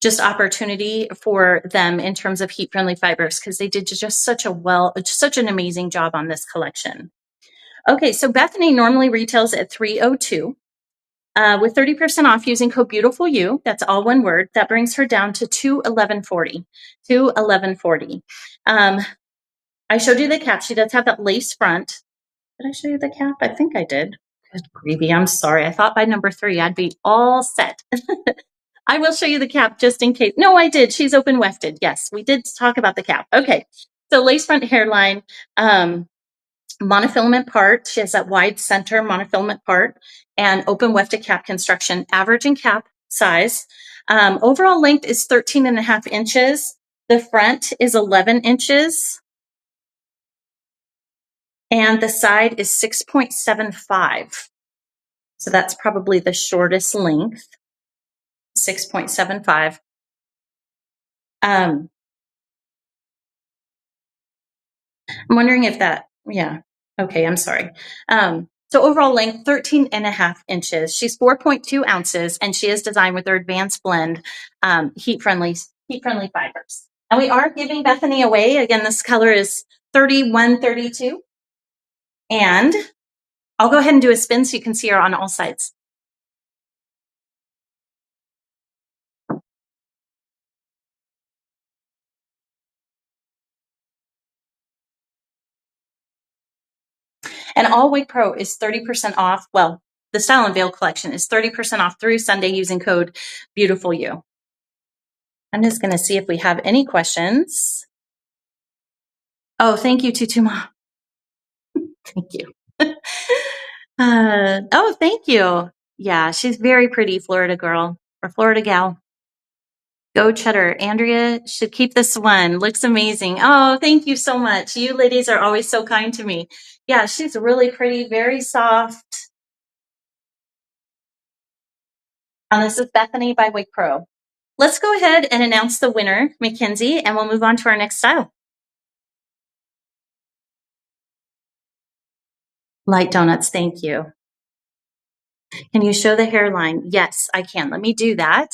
just opportunity for them in terms of heat-friendly fibers, because they did just such an amazing job on this collection. Okay, so Bethany normally retails at $302. With 30% off using code BEAUTIFULYOU, that's all one word, that brings her down to $211.40. $211.40. I showed you the cap. She does have that lace front. Did I show you the cap? I think I did. Good gravy. I'm sorry. I thought by number 3 I'd be all set. I will show you the cap just in case. No, I did. She's open wefted. Yes, we did talk about the cap. Okay. So lace front hairline, monofilament part. She has that wide center monofilament part, and open wefted cap construction, average in cap size. Overall length is 13.5 inches. The front is 11 inches. And the side is 6.75. So that's probably the shortest length, 6.75. I'm wondering if that, yeah. Okay, I'm sorry. So overall length, 13.5 inches. She's 4.2 ounces, and she is designed with her advanced blend, heat-friendly fibers. And we are giving Bethany away. Again, this color is 3132. And I'll go ahead and do a spin so you can see her on all sides. And all WigPro is 30% off. Well, the Style Unveiled collection is 30% off through Sunday using code BEAUTIFULYOU. I'm just going to see if we have any questions. Oh, thank you, Tutuma. Thank you. Oh, thank you. Yeah, she's very pretty, Florida girl or Florida gal. Go Cheddar. Andrea should keep this one. Looks amazing. Oh, thank you so much. You ladies are always so kind to me. Yeah, she's really pretty, very soft. And this is Bethany by WigPro. Let's go ahead and announce the winner, Mackenzie, and we'll move on to our next style. Light donuts, thank you. Can you show the hairline? Yes, I can. Let me do that.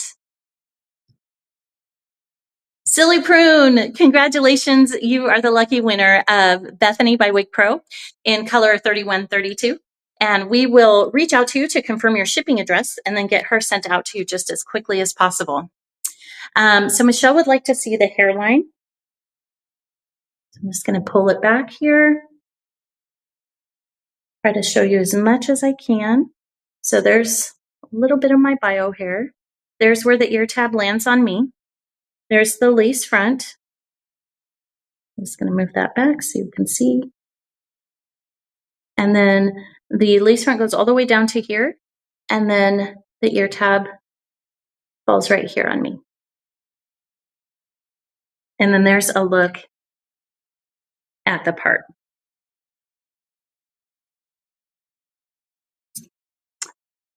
Silly Prune, congratulations. You are the lucky winner of Bethany by WigPro in color 3132. And we will reach out to you to confirm your shipping address and then get her sent out to you just as quickly as possible. So Michelle would like to see the hairline. I'm just going to pull it back here. Try to show you as much as I can. So there's a little bit of my bio hair. There's where the ear tab lands on me. There's the lace front. I'm just going to move that back so you can see. And then the lace front goes all the way down to here. And then the ear tab falls right here on me. And then there's a look at the part.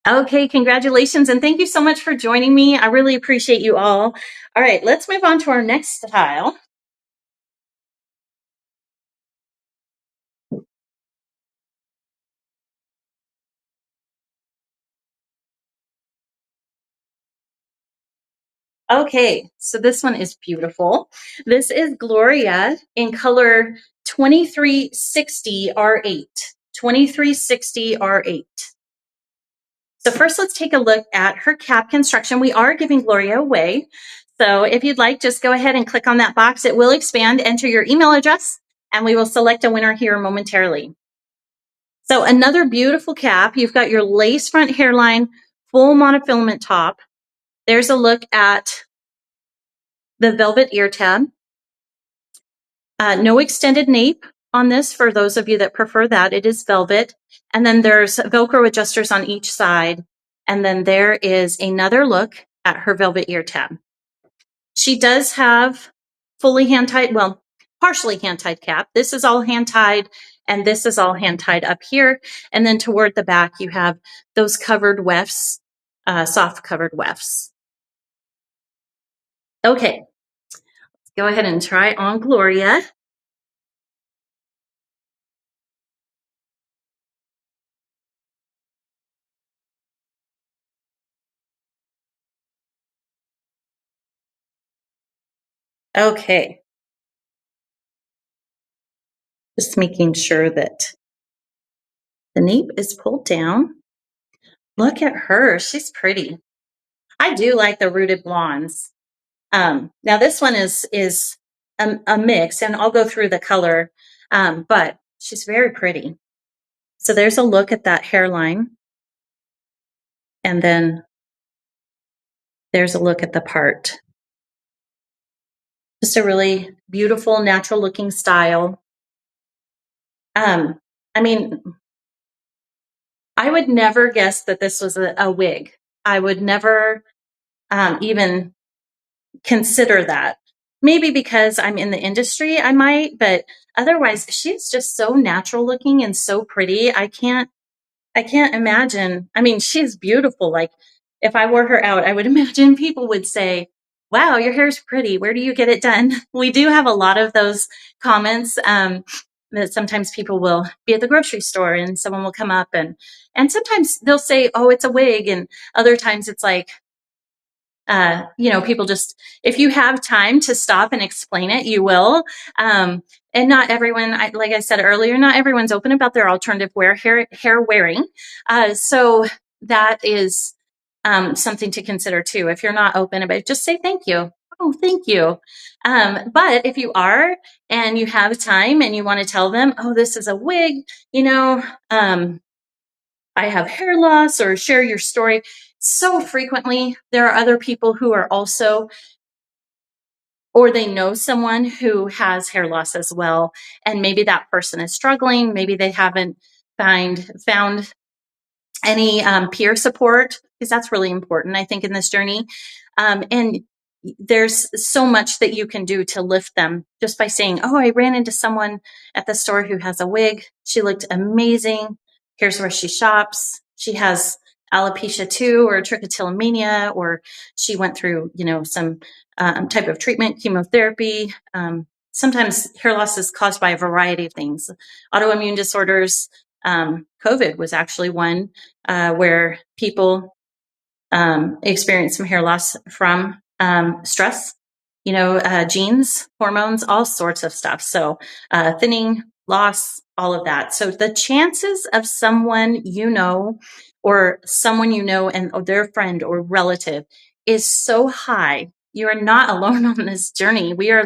Okay, congratulations. And thank you so much for joining me. I really appreciate you all. All right, let's move on to our next style. Okay, so this one is beautiful. This is Gloria in color 2360 R8. 2360 R8. So first, let's take a look at her cap construction. We are giving Gloria away. So if you'd like, just go ahead and click on that box. It will expand, enter your email address, and we will select a winner here momentarily. So another beautiful cap. You've got your lace front hairline, full monofilament top. There's a look at the velvet ear tab. No extended nape on this for those of you that prefer that. It is velvet. And then there's Velcro adjusters on each side. And then there is another look at her velvet ear tab. She does have fully hand-tied, well, partially hand-tied cap. This is all hand-tied, and this is all hand-tied up here. And then toward the back, you have those covered wefts, soft covered wefts. Okay, let's go ahead and try on Gloria. Okay. Just making sure that the nape is pulled down. Look at her. She's pretty. I do like the rooted blondes. Now this one is a mix, and I'll go through the color, but she's very pretty. So there's a look at that hairline. And then there's a look at the part. Just a really beautiful, natural looking style. I mean, I would never guess that this was a wig. I would never even consider that. Maybe because I'm in the industry, I might, but otherwise, she's just so natural looking and so pretty. I can't imagine. I mean, she's beautiful. Like, if I wore her out, I would imagine people would say, wow, your hair's pretty. Where do you get it done? We do have a lot of those comments that sometimes people will be at the grocery store and someone will come up and sometimes they'll say, oh, it's a wig. And other times it's like, people just, if you have time to stop and explain it, you will. And not everyone, like I said earlier, not everyone's open about their alternative hair wearing. So that is something to consider too. If you're not open about it, just say thank you. Oh, thank you. But if you are and you have time and you want to tell them, oh, this is a wig, I have hair loss, or share your story. So frequently, there are other people who are also, or they know someone who has hair loss as well. And maybe that person is struggling. Maybe they haven't found any peer support, because that's really important, I think, in this journey. And there's so much that you can do to lift them just by saying, oh, I ran into someone at the store who has a wig. She looked amazing. Here's where she shops. She has alopecia too, or trichotillomania, or she went through, some type of treatment, chemotherapy. Sometimes hair loss is caused by a variety of things, autoimmune disorders, COVID was actually one where people experienced some hair loss from stress, genes, hormones, all sorts of stuff. So thinning, loss, all of that. So the chances of someone or someone and their friend or relative is so high. You are not alone on this journey. We are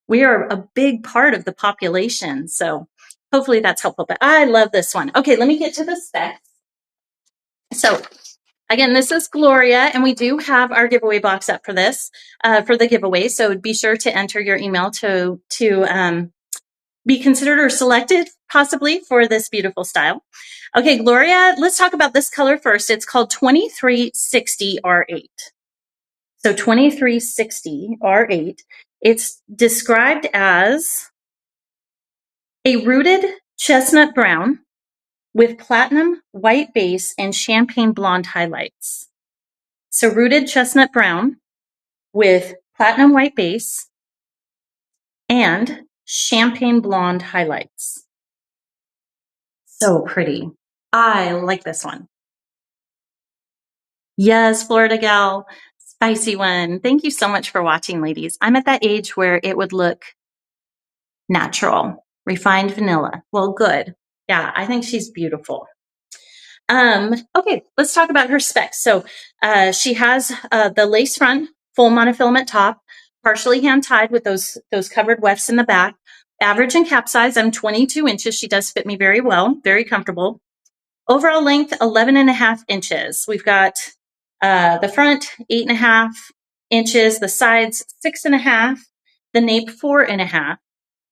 a big part of the population. So hopefully that's helpful. But I love this one. Okay, let me get to the specs. So again, this is Gloria, and we do have our giveaway box up for this, for the giveaway. So be sure to enter your email to be considered or selected possibly for this beautiful style. Okay, Gloria, let's talk about this color first. It's called 2360 R8. So 2360 R8, it's described as a rooted chestnut brown with platinum white base and champagne blonde highlights. So rooted chestnut brown with platinum white base and champagne blonde highlights. So pretty. I like this one. Yes, Florida gal, spicy one. Thank you so much for watching, ladies. I'm at that age where it would look natural, refined vanilla. Well, good. Yeah, I think she's beautiful. Okay, let's talk about her specs. So she has the lace front, full monofilament top, partially hand tied with those covered wefts in the back. Average and cap size, I'm 22 inches. She does fit me very well, very comfortable. Overall length, 11.5 inches. We've got the front, 8.5 inches, the sides, 6.5, the nape, 4.5.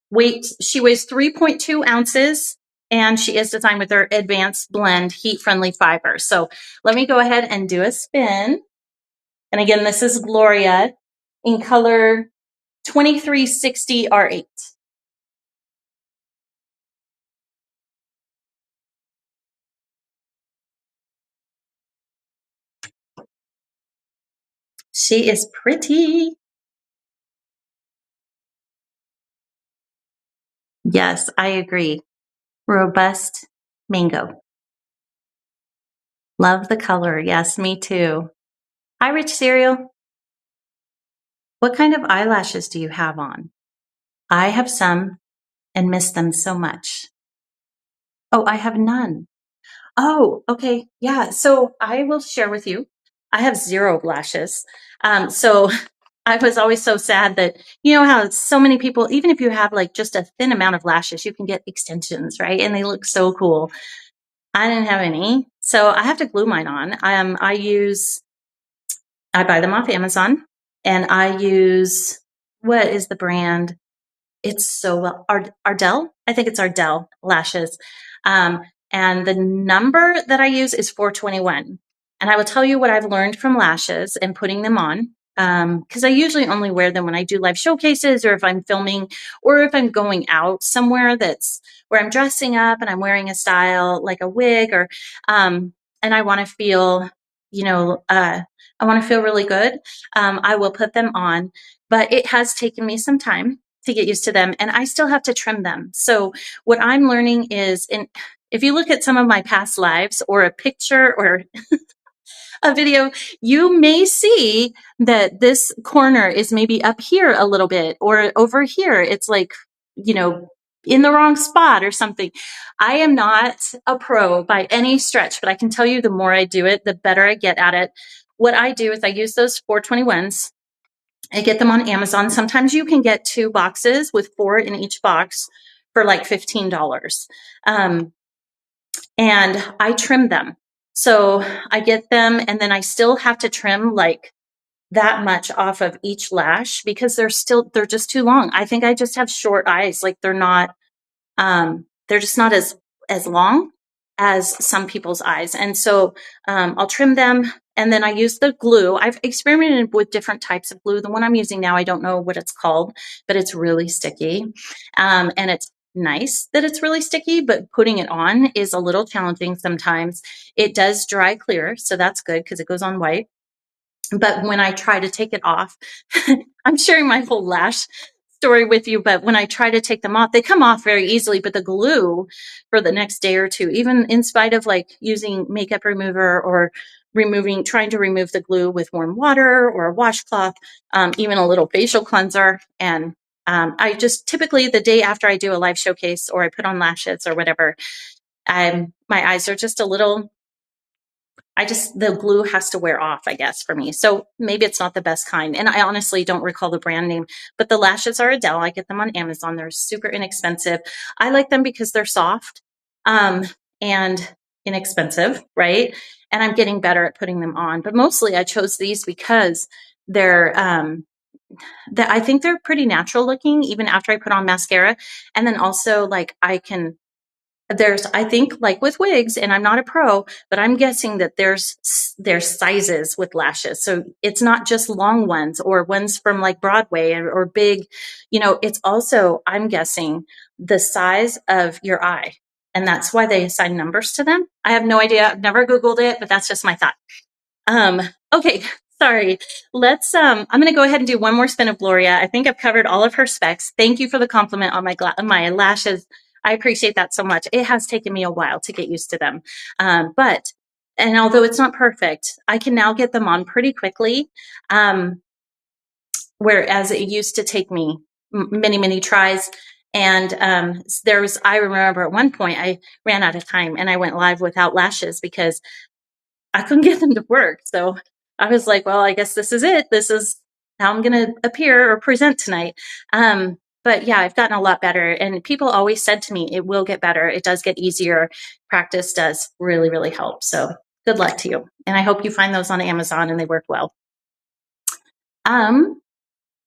Weight, she weighs 3.2 ounces, and she is designed with her advanced blend heat-friendly fiber. So let me go ahead and do a spin. And again, this is Gloria in color 2360 R8. She is pretty. Yes, I agree. Robust mango. Love the color. Yes, me too. Hi, Rich Cereal. What kind of eyelashes do you have on? I have some and miss them so much. Oh, I have none. Oh, okay. Yeah. So I will share with you. I have 0 lashes. So I was always so sad that, how so many people, even if you have like just a thin amount of lashes, you can get extensions, right? And they look so cool. I didn't have any. So I have to glue mine on. I buy them off Amazon, and I use, what is the brand? It's so well, Ardell. I think it's Ardell lashes. And the number that I use is 421. And I will tell you what I've learned from lashes and putting them on. Because I usually only wear them when I do live showcases, or if I'm filming, or if I'm going out somewhere that's where I'm dressing up and I'm wearing a style like a wig, or and I want to feel, I want to feel really good. I will put them on, but it has taken me some time to get used to them, and I still have to trim them. So what I'm learning is, if you look at some of my past lives or a picture or a video, you may see that this corner is maybe up here a little bit, or over here it's like, in the wrong spot or something. I am not a pro by any stretch, but I can tell you the more I do it, the better I get at it. What I do is I use those 421s. I get them on Amazon. Sometimes you can get 2 boxes with 4 in each box for like $15. And I trim them. So I get them, and then I still have to trim like that much off of each lash because they're just too long. I think I just have short eyes. Like they're just not as long as some people's eyes. And so I'll trim them, and then I use the glue. I've experimented with different types of glue. The one I'm using now, I don't know what it's called, but it's really sticky. And it's nice that it's really sticky, but putting it on is a little challenging sometimes. It does dry clear, so that's good because it goes on white. But when I try to take it off, I'm sharing my whole lash story with you, but when I try to take them off, they come off very easily, but the glue for the next day or two, even in spite of like using makeup remover or trying to remove the glue with warm water or a washcloth, even a little facial cleanser. And I just typically the day after I do a live showcase or I put on lashes or whatever, my eyes are just a little, the glue has to wear off, I guess, for me. So maybe it's not the best kind. And I honestly don't recall the brand name, but the lashes are Adele. I get them on Amazon. They're super inexpensive. I like them because they're soft and inexpensive, right? And I'm getting better at putting them on. But mostly I chose these because they're, I think they're pretty natural looking even after I put on mascara. And then also like I think like with wigs, and I'm not a pro, but I'm guessing that there's sizes with lashes. So it's not just long ones or ones from like Broadway or big, it's also, I'm guessing, the size of your eye. And that's why they assign numbers to them. I have no idea. I've never Googled it, but that's just my thought. Okay, sorry. I'm going to go ahead and do one more spin of Gloria. I think I've covered all of her specs. Thank you for the compliment on my lashes. I appreciate that so much. It has taken me a while to get used to them. And although it's not perfect, I can now get them on pretty quickly. Whereas it used to take me many, many tries. And I remember at one point I ran out of time and I went live without lashes because I couldn't get them to work. So I was like, well, I guess this is it. This is how I'm going to appear or present tonight. But yeah, I've gotten a lot better. And people always said to me, it will get better. It does get easier. Practice does really, really help. So good luck to you. And I hope you find those on Amazon and they work well. Thank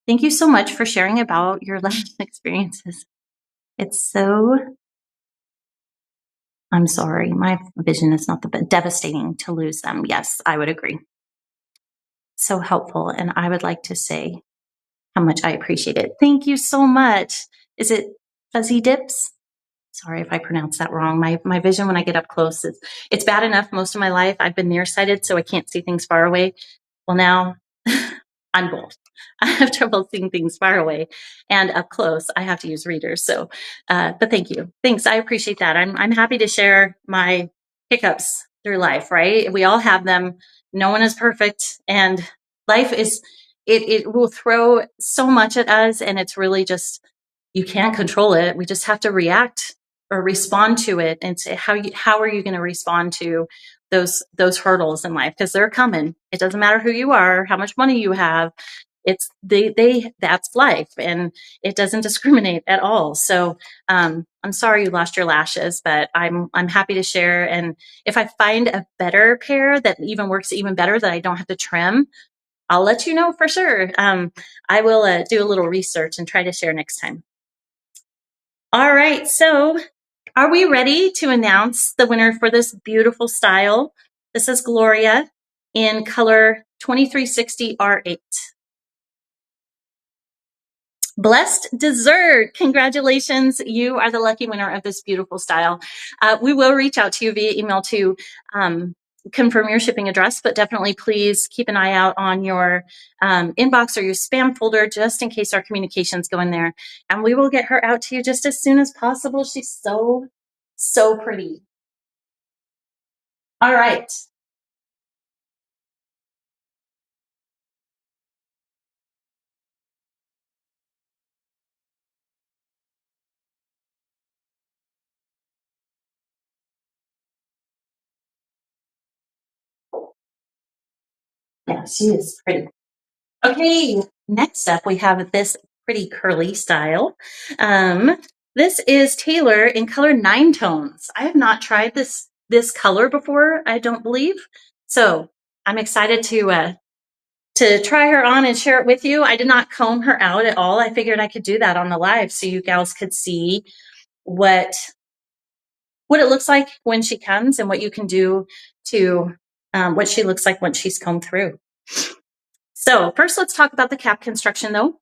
you so much for sharing about your lash experiences. I'm sorry, my vision is not the best. Devastating to lose them. Yes, I would agree. So helpful. And I would like to say how much I appreciate it. Thank you so much. Is it Fuzzy Dips? Sorry if I pronounced that wrong. My vision when I get up close it's bad enough most of my life. I've been nearsighted, so I can't see things far away. Well, now I'm both. I have trouble seeing things far away, and up close, I have to use readers. So, but thank you. Thanks. I appreciate that. I'm happy to share my hiccups through life, right? We all have them. No one is perfect, and life is, it will throw so much at us, and it's really just, you can't control it. We just have to react or respond to it and say, how are you going to respond to those hurdles in life? Because they're coming. It doesn't matter who you are, how much money you have. It's that's life, and it doesn't discriminate at all. So I'm sorry you lost your lashes, but I'm happy to share. And if I find a better pair that even works even better, that I don't have to trim, I'll let you know for sure. I will do a little research and try to share next time. All right, so are we ready to announce the winner for this beautiful style? This is Gloria in color 2360 R8. Blessed Dessert, congratulations. You are the lucky winner of this beautiful style. We will reach out to you via email to confirm your shipping address, but definitely please keep an eye out on your inbox or your spam folder just in case our communications go in there. And we will get her out to you just as soon as possible. She's so, so pretty. All right. Yeah, she is pretty. Okay, next up we have this pretty curly style. This is Taylor in color 9 tones. I have not tried this color before, I don't believe. So I'm excited to try her on and share it with you. I did not comb her out at all. I figured I could do that on the live so you gals could see what it looks like when she comes and what you can do to what she looks like once she's combed through. So first, let's talk about the cap construction though.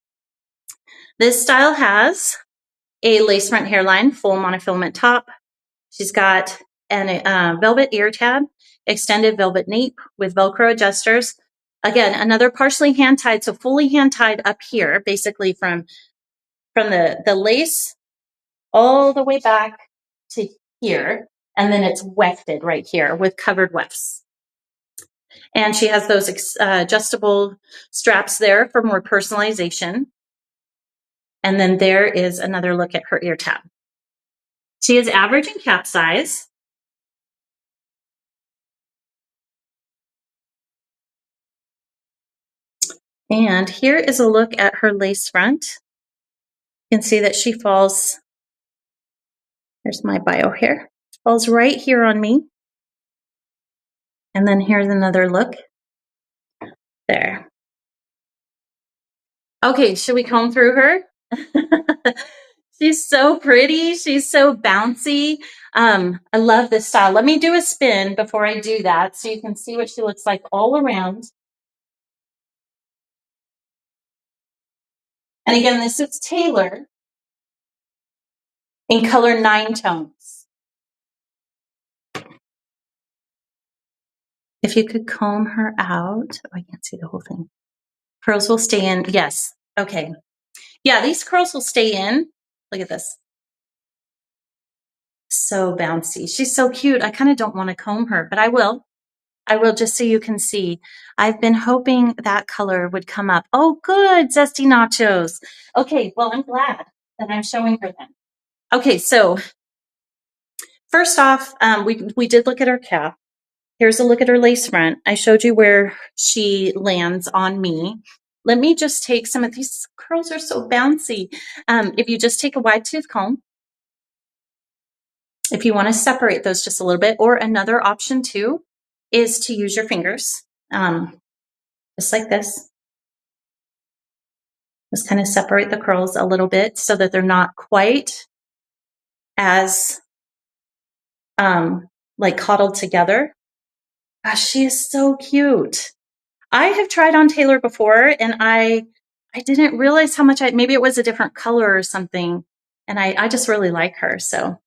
This style has a lace front hairline, full monofilament top. She's got an velvet ear tab, extended velvet nape with Velcro adjusters. Again, another partially hand tied, so fully hand tied up here, basically from from the lace all the way back to here, and then it's wefted right here with covered wefts. And she has those adjustable straps there for more personalization. And then there is another look at her ear tab. She is average in cap size. And here is a look at her lace front. You can see that she falls, there's my bio hair, falls right here on me. And then here's another look there. Okay, should we comb through her? She's so pretty. She's so bouncy. I love this style. Let me do a spin before I do that so you can see what she looks like all around. And again, this is Taylor in color 9 tones. If you could comb her out. Oh, I can't see the whole thing. Curls will stay in. Yes. Okay. Yeah, these curls will stay in. Look at this. So bouncy. She's so cute. I kind of don't want to comb her, but I will. I will, just so you can see. I've been hoping that color would come up. Oh, good. Zesty nachos. Okay. Well, I'm glad that I'm showing her them. Okay. So first off, we did look at her cap. Here's a look at her lace front. I showed you where she lands on me. Let me just take some of these curls are so bouncy. If you just take a wide tooth comb, if you want to separate those just a little bit, or another option too, is to use your fingers, just like this. Just kind of separate the curls a little bit so that they're not quite as like coddled together. Gosh, she is so cute. I have tried on Taylor before, and I didn't realize how much maybe it was a different color or something, and I just really like her. So,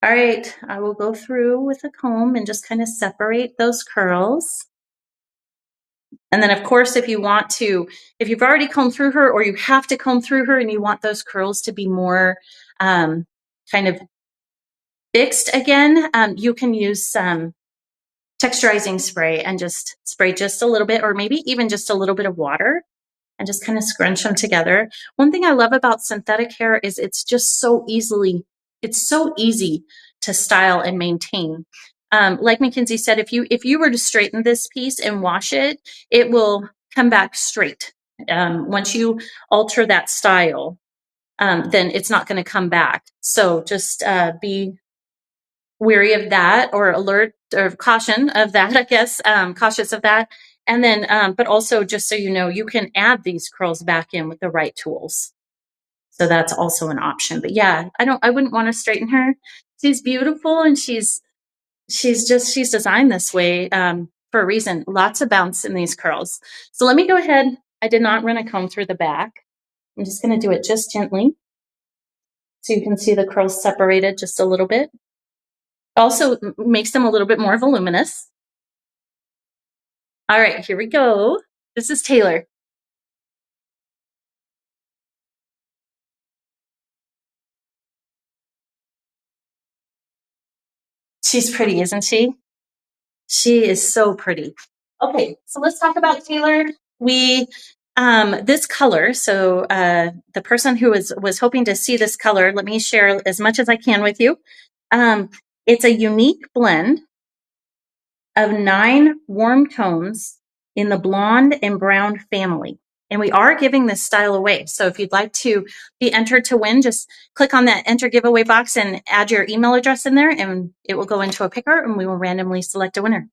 all right, I will go through with a comb and just kind of separate those curls. And then, of course, if you want to, if you've already combed through her, or you have to comb through her and you want those curls to be more kind of fixed again, you can use some texturizing spray and just spray just a little bit, or maybe even just a little bit of water, and just kind of scrunch them together. One thing I love about synthetic hair is it's just so easy to style and maintain. Like Mackenzie said, if you were to straighten this piece and wash it, it will come back straight. Once you alter that style, then it's not going to come back. So just be weary of that, or alert or caution of that, I guess, cautious of that. And then, but also just so you know, you can add these curls back in with the right tools. So that's also an option. But yeah, I wouldn't want to straighten her. She's beautiful, and she's designed this way for a reason. Lots of bounce in these curls. So let me go ahead. I did not run a comb through the back. I'm just going to do it just gently so you can see the curls separated just a little bit. Also makes them a little bit more voluminous. All right, here we go. This is Taylor. She's pretty, isn't she? She is so pretty. Okay, so let's talk about Taylor. This color, so the person who was hoping to see this color, let me share as much as I can with you. It's a unique blend of 9 warm tones in the blonde and brown family. And we are giving this style away. So if you'd like to be entered to win, just click on that enter giveaway box and add your email address in there, and it will go into a picker, and we will randomly select a winner.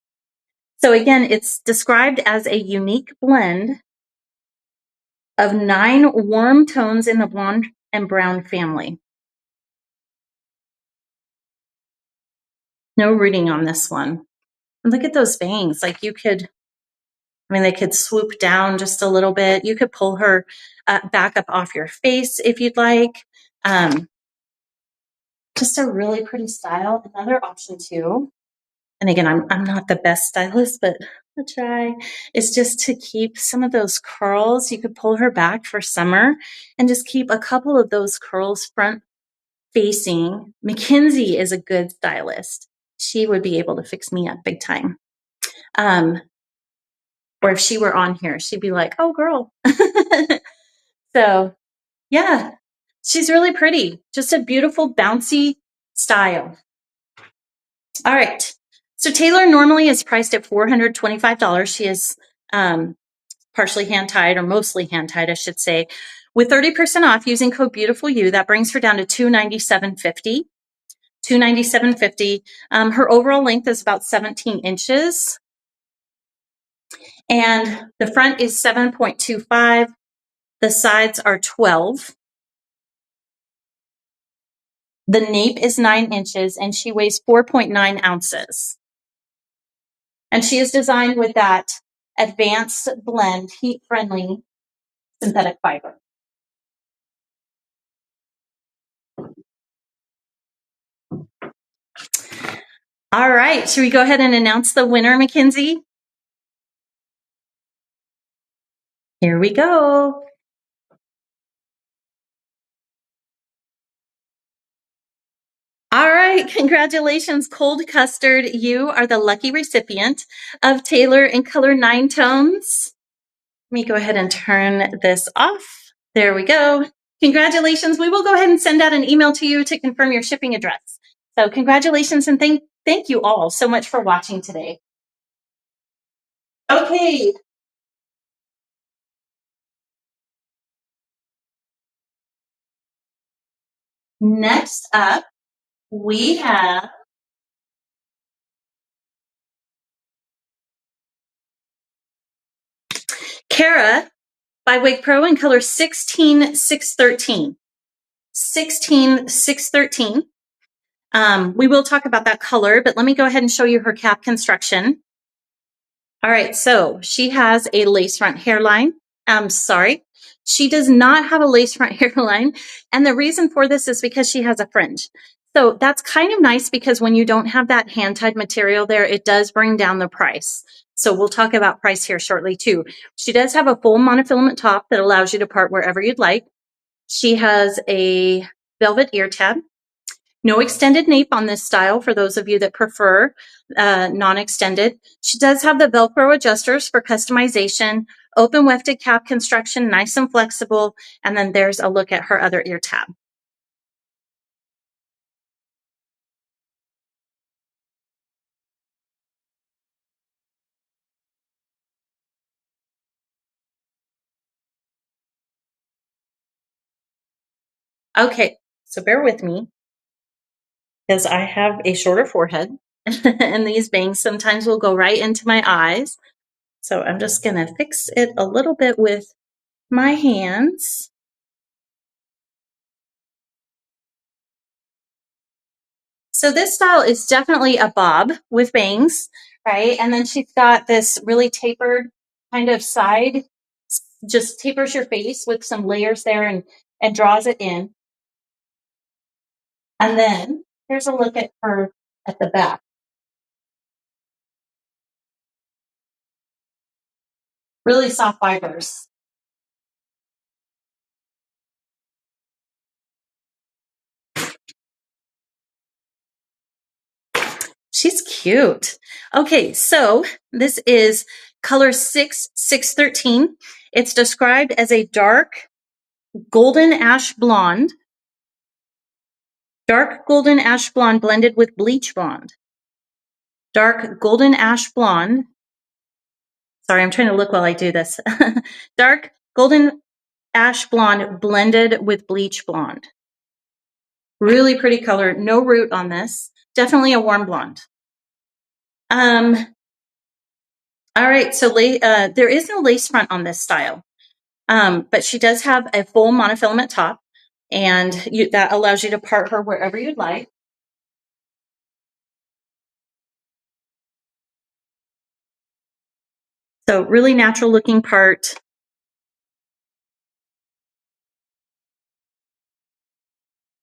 So again, it's described as a unique blend of 9 warm tones in the blonde and brown family. No rooting on this one. And look at those bangs. Like they could swoop down just a little bit. You could pull her back up off your face if you'd like. Just a really pretty style. Another option too. And again, I'm not the best stylist, but I'll try, is just to keep some of those curls. You could pull her back for summer and just keep a couple of those curls front facing. Mackenzie is a good stylist. She would be able to fix me up big time. Or if she were on here, she'd be like, oh, girl. So, yeah, she's really pretty. Just a beautiful, bouncy style. All right. So Taylor normally is priced at $425. She is partially hand-tied, or mostly hand-tied, I should say. With 30% off using code BEAUTIFULYOU, that brings her down to $297.50. $297.50. Her overall length is about 17 inches. And the front is 7.25. The sides are 12. The nape is 9 inches, and she weighs 4.9 ounces. And she is designed with that advanced blend, heat-friendly synthetic fiber. All right, should we go ahead and announce the winner, Mackenzie? Here we go. All right, congratulations, Cold Custard. You are the lucky recipient of Taylor in color 9 tones. Let me go ahead and turn this off. There we go. Congratulations. We will go ahead and send out an email to you to confirm your shipping address. So congratulations, and thank you all so much for watching today. Okay. Next up, we have Cara by WigPro in color 16613. 16613. We will talk about that color, but let me go ahead and show you her cap construction. All right, so she has a lace front hairline. Sorry, she does not have a lace front hairline. And the reason for this is because she has a fringe. So that's kind of nice because when you don't have that hand-tied material there, it does bring down the price. So we'll talk about price here shortly too. She does have a full monofilament top that allows you to part wherever you'd like. She has a velvet ear tab. No extended nape on this style for those of you that prefer non-extended. She does have the Velcro adjusters for customization, open wefted cap construction, nice and flexible. And then there's a look at her other ear tab. Okay, so bear with me because I have a shorter forehead and these bangs sometimes will go right into my eyes. So I'm just gonna fix it a little bit with my hands. So this style is definitely a bob with bangs, right? And then she's got this really tapered kind of side, just tapers your face with some layers there and draws it in. And then here's a look at her at the back. Really soft fibers. She's cute. Okay, so this is color 613. It's described as a dark golden ash blonde. Dark golden ash blonde blended with bleach blonde. Dark golden ash blonde. Sorry, I'm trying to look while I do this. Dark golden ash blonde blended with bleach blonde. Really pretty color. No root on this. Definitely a warm blonde. All right, so there is no lace front on this style, but she does have a full monofilament top, and that allows you to part her wherever you'd like. So really natural looking part.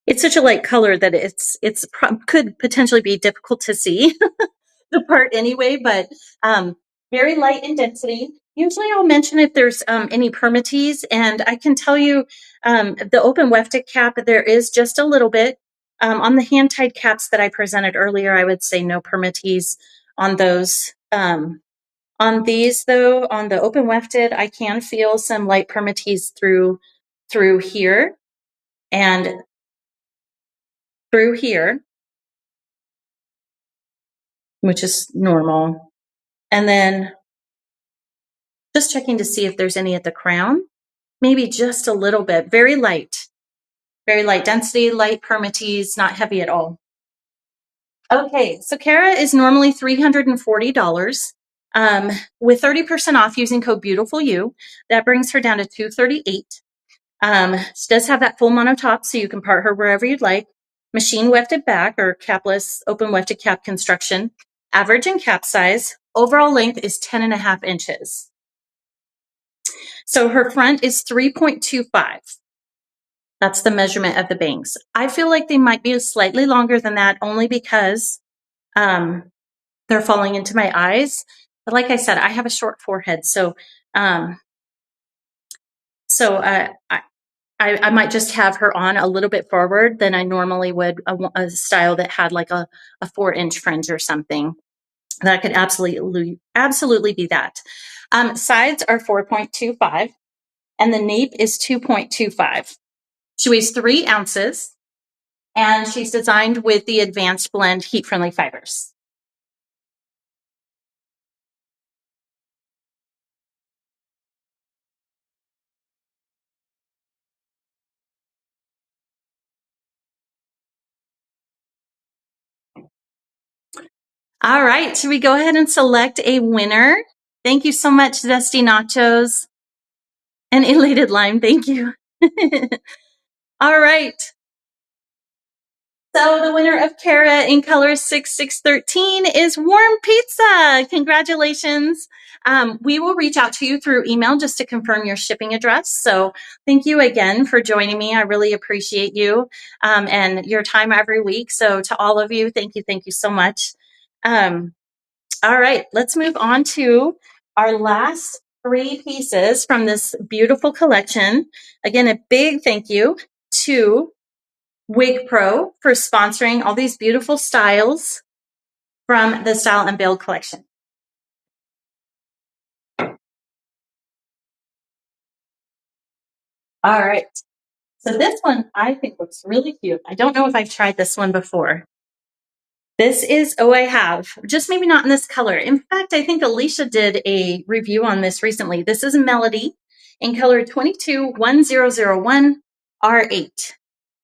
It's such a light color that it's could potentially be difficult to see the part anyway, but very light in density. Usually I'll mention if there's any permatease, and I can tell you the open wefted cap, there is just a little bit. On the hand-tied caps that I presented earlier, I would say no permatease on those. On these, though, on the open wefted, I can feel some light permatease through here and through here, which is normal. And then just checking to see if there's any at the crown. Maybe just a little bit. Very light density, light permatease, not heavy at all. Okay, so Cara is normally $340. With 30% off using code BEAUTIFULYOU, that brings her down to $238. She does have that full monotop, so you can part her wherever you'd like. Machine wefted back or capless open wefted cap construction. Average in cap size. Overall length is 10.5 inches. So her front is 3.25. That's the measurement of the bangs. I feel like they might be slightly longer than that only because they're falling into my eyes. But like I said, I have a short forehead, so I might just have her on a little bit forward than I normally would a style that had like a 4-inch fringe or something. That could absolutely be that. Sides are 4.25 and the nape is 2.25. She weighs 3 ounces and she's designed with the advanced blend heat-friendly fibers. All right, should we go ahead and select a winner? Thank you so much, Zesty Nachos and Elated Lime. Thank you. All right. So the winner of Cara in color 6613 is Warm Pizza. Congratulations. We will reach out to you through email just to confirm your shipping address. So thank you again for joining me. I really appreciate you and your time every week. So to all of you, thank you so much. All right, let's move on to our last 3 pieces from this beautiful collection. Again, a big thank you to WigPro for sponsoring all these beautiful styles from the Style Unveiled collection. All right. So this one I think looks really cute. I don't know if I've tried this one before. This is Oh I Have, just maybe not in this color. In fact, I think Alicia did a review on this recently. This is Melody in color 221001 R8.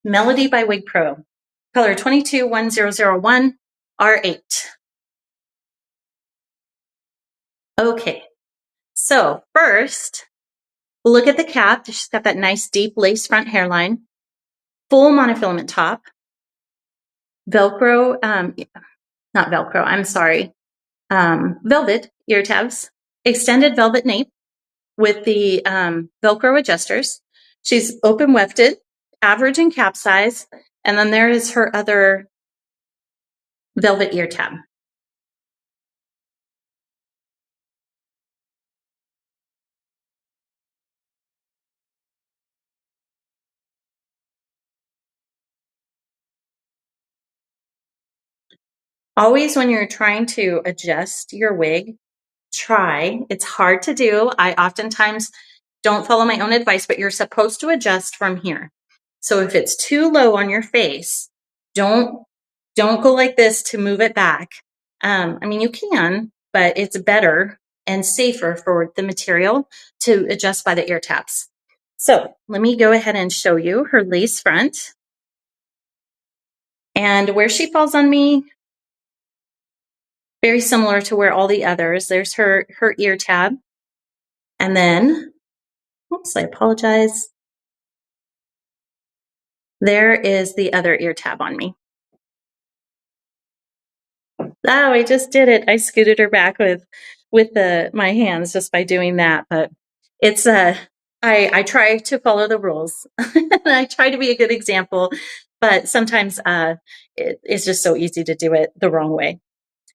Melody by WigPro. Color 221001 R8. Okay, so first, look at the cap. She's got that nice deep lace front hairline, full monofilament top, Velcro, not Velcro, I'm sorry, velvet ear tabs, extended velvet nape with the Velcro adjusters. She's open wefted, average in cap size, and then there is her other velvet ear tab. Always when you're trying to adjust your wig, it's hard to do. I oftentimes don't follow my own advice, but you're supposed to adjust from here. So if it's too low on your face, don't go like this to move it back. I mean, you can, but it's better and safer for the material to adjust by the ear tabs. So let me go ahead and show you her lace front. And where she falls on me, very similar to where all the others. There's her ear tab. And then, oops, I apologize. There is the other ear tab on me. Oh, I just did it. I scooted her back with my hands just by doing that. But it's I try to follow the rules. I try to be a good example, but sometimes it's just so easy to do it the wrong way.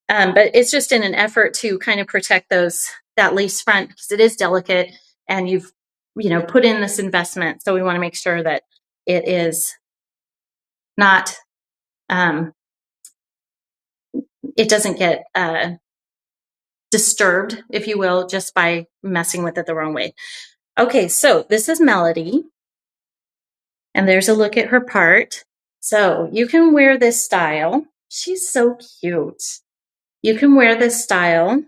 But it's just in an effort to kind of protect that lace front because it is delicate and you've, put in this investment. So we want to make sure that it is not, it doesn't get disturbed, if you will, just by messing with it the wrong way. Okay, so this is Melody. And there's a look at her part. So you can wear this style. She's so cute. You can wear this style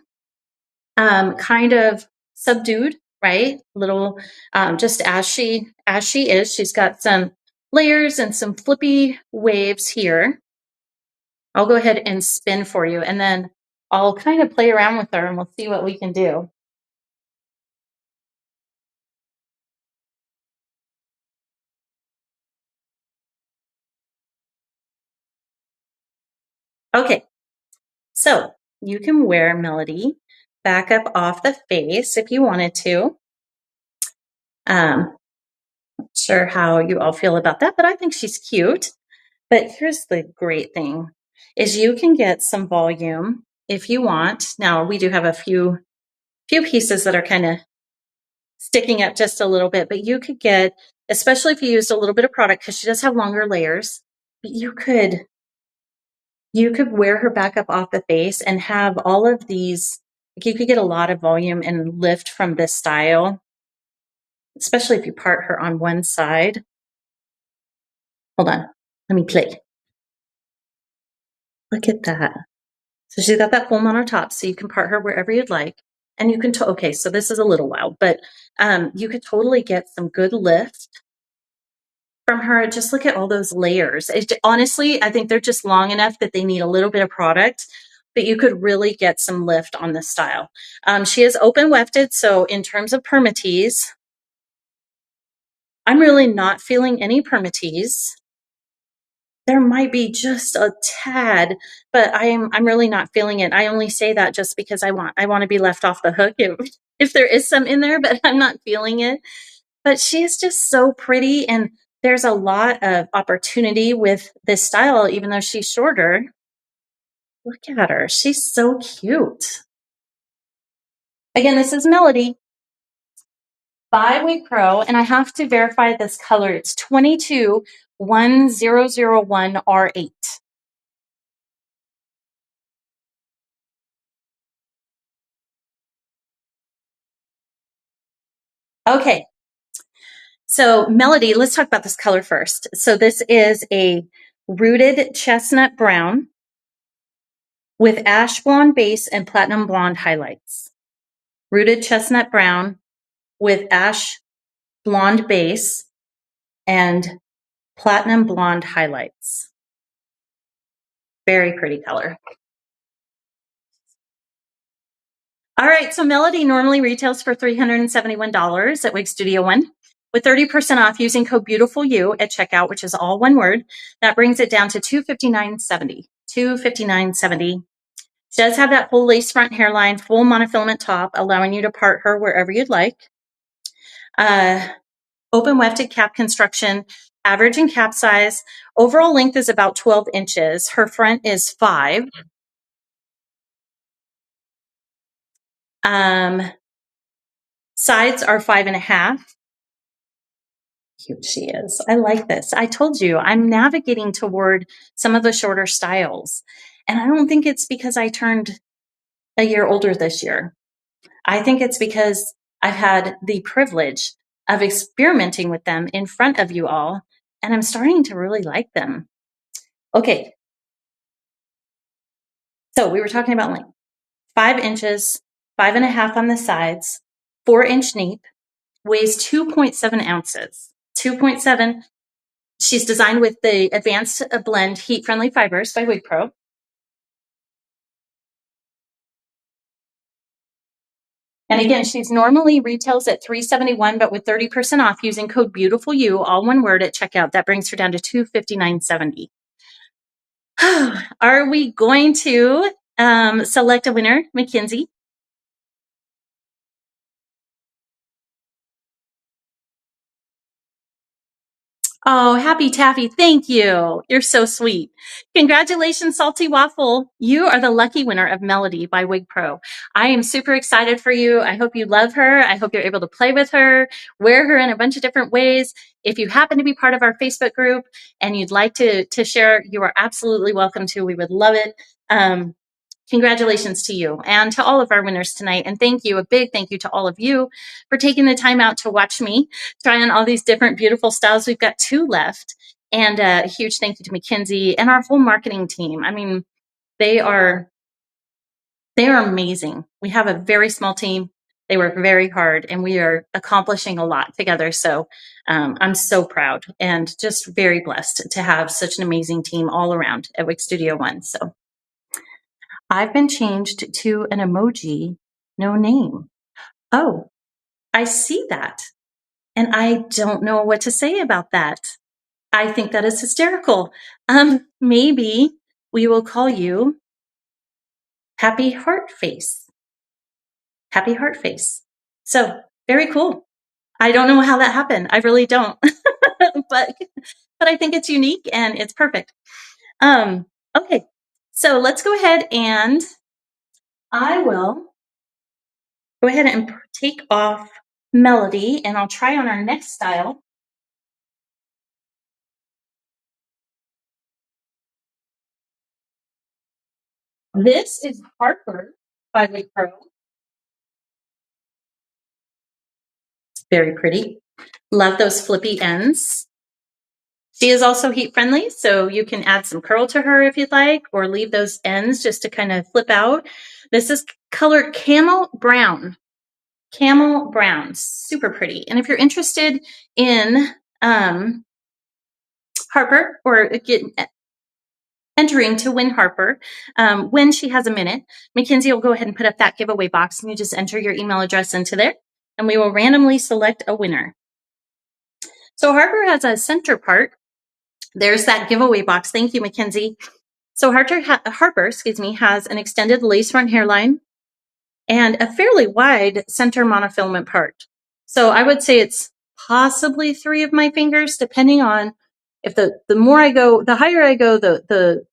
kind of subdued, right? Little, just as she is. She's got some layers and some flippy waves here. I'll go ahead and spin for you, and then I'll kind of play around with her and we'll see what we can do. Okay, so you can wear Melody back up off the face if you wanted to. Not sure how you all feel about that, but I think she's cute. But here's the great thing is you can get some volume if you want. Now we do have a few pieces that are kind of sticking up just a little bit, but you could get, especially if you used a little bit of product, because she does have longer layers, but you could wear her back up off the face and have all of these, like you could get a lot of volume and lift from this style, especially if you part her on one side. Hold on, let me play. Look at that. So she's got that foam on her top, so you can part her wherever you'd like. And you can, okay, so this is a little wild, but you could totally get some good lift from her. Just look at all those layers. Honestly, I think they're just long enough that they need a little bit of product, but you could really get some lift on this style. She is open wefted, so in terms of permatease, I'm really not feeling any permatease. There might be just a tad, but I'm really not feeling it. I only say that just because I want to be left off the hook if there is some in there, but I'm not feeling it. But she is just so pretty, and there's a lot of opportunity with this style, even though she's shorter. Look at her. She's so cute. Again, this is Melody by WigPro, and I have to verify this color. It's 221001R8. Okay, so Melody, let's talk about this color first. So this is a rooted chestnut brown with ash blonde base and platinum blonde highlights. Rooted chestnut brown with ash blonde base and platinum blonde highlights. Very pretty color. All right, so Melody normally retails for $371 at Wig Studio One. With 30% off using code BEAUTIFULYOU at checkout, which is all one word, that brings it down to $259.70. $259.70. She does have that full lace front hairline, full monofilament top, allowing you to part her wherever you'd like. Open wefted cap construction, average in cap size. Overall length is about 12 inches. Her front is 5. Sides are 5.5. Cute she is. I like this. I told you I'm navigating toward some of the shorter styles. And I don't think it's because I turned a year older this year. I think it's because I've had the privilege of experimenting with them in front of you all, and I'm starting to really like them. Okay. So we were talking about length. 5 inches, 5.5 on the sides, 4-inch nape, weighs 2.7 ounces. 2.7. She's designed with the Advanced Blend Heat Friendly Fibers by WigPro. And again, she's normally retails at $371, but with 30% off using code BEAUTIFULYOU, all one word at checkout, that brings her down to $259.70. Are we going to select a winner, Mackenzie? Oh, happy taffy. Thank you. You're so sweet. Congratulations, Salty Waffle. You are the lucky winner of Melody by WigPro. I am super excited for you. I hope you love her. I hope you're able to play with her, wear her in a bunch of different ways. If you happen to be part of our Facebook group and you'd like to share, you are absolutely welcome to. We would love it. Congratulations to you and to all of our winners tonight. And thank you, a big thank you to all of you for taking the time out to watch me try on all these different beautiful styles. We've got 2 left. And a huge thank you to Mackenzie and our whole marketing team. I mean, they are amazing. We have a very small team. They work very hard and we are accomplishing a lot together. So I'm so proud and just very blessed to have such an amazing team all around at Wig Studio One. So I've been changed to an emoji, no name. Oh, I see that. And I don't know what to say about that. I think that is hysterical. Maybe we will call you Happy Heart Face. Happy Heart Face. So very cool. I don't know how that happened. I really don't. but I think it's unique and it's perfect. Okay. So let's go ahead and I will go ahead and take off Melody and I'll try on our next style. This is Harper by WigPro. It's very pretty. Love those flippy ends. She is also heat friendly, so you can add some curl to her if you'd like, or leave those ends just to kind of flip out. This is color Camel Brown. Camel Brown, super pretty. And if you're interested in Harper or entering to win Harper, when she has a minute, Mackenzie will go ahead and put up that giveaway box and you just enter your email address into there and we will randomly select a winner. So Harper has a center part. There's that giveaway box. Thank you, Mackenzie. So Harper, has an extended lace front hairline and a fairly wide center monofilament part. So I would say it's possibly 3 of my fingers, depending on if the more I go, the higher I go, the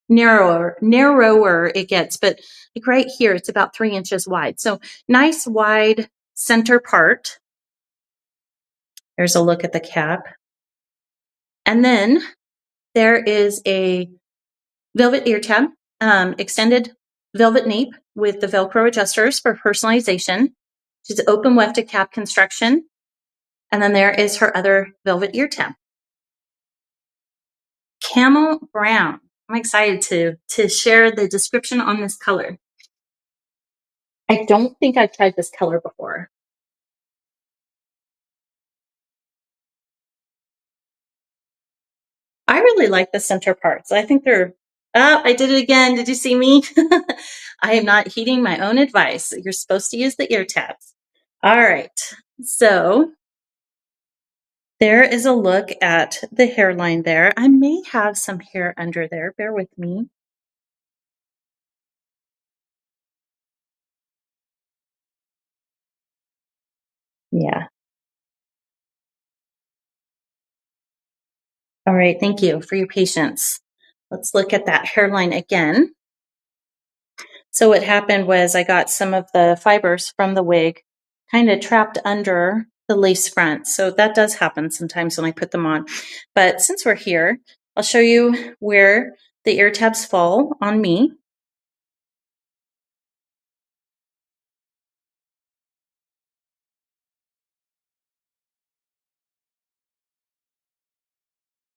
narrower it gets. But like right here, it's about 3 inches wide. So nice wide center part. There's a look at the cap. And then there is a velvet ear tab, extended velvet nape with the Velcro adjusters for personalization. She's open wefted cap construction. And then there is her other velvet ear tab. Camel Brown. I'm excited to share the description on this color. I don't think I've tried this color before. I really like the center parts. I think they're, oh, I did it again. Did you see me? I am not heeding my own advice. You're supposed to use the ear tabs. All right. So there is a look at the hairline there. I may have some hair under there. Bear with me. Yeah. All right. Thank you for your patience. Let's look at that hairline again. So what happened was I got some of the fibers from the wig kind of trapped under the lace front. So that does happen sometimes when I put them on. But since we're here, I'll show you where the ear tabs fall on me.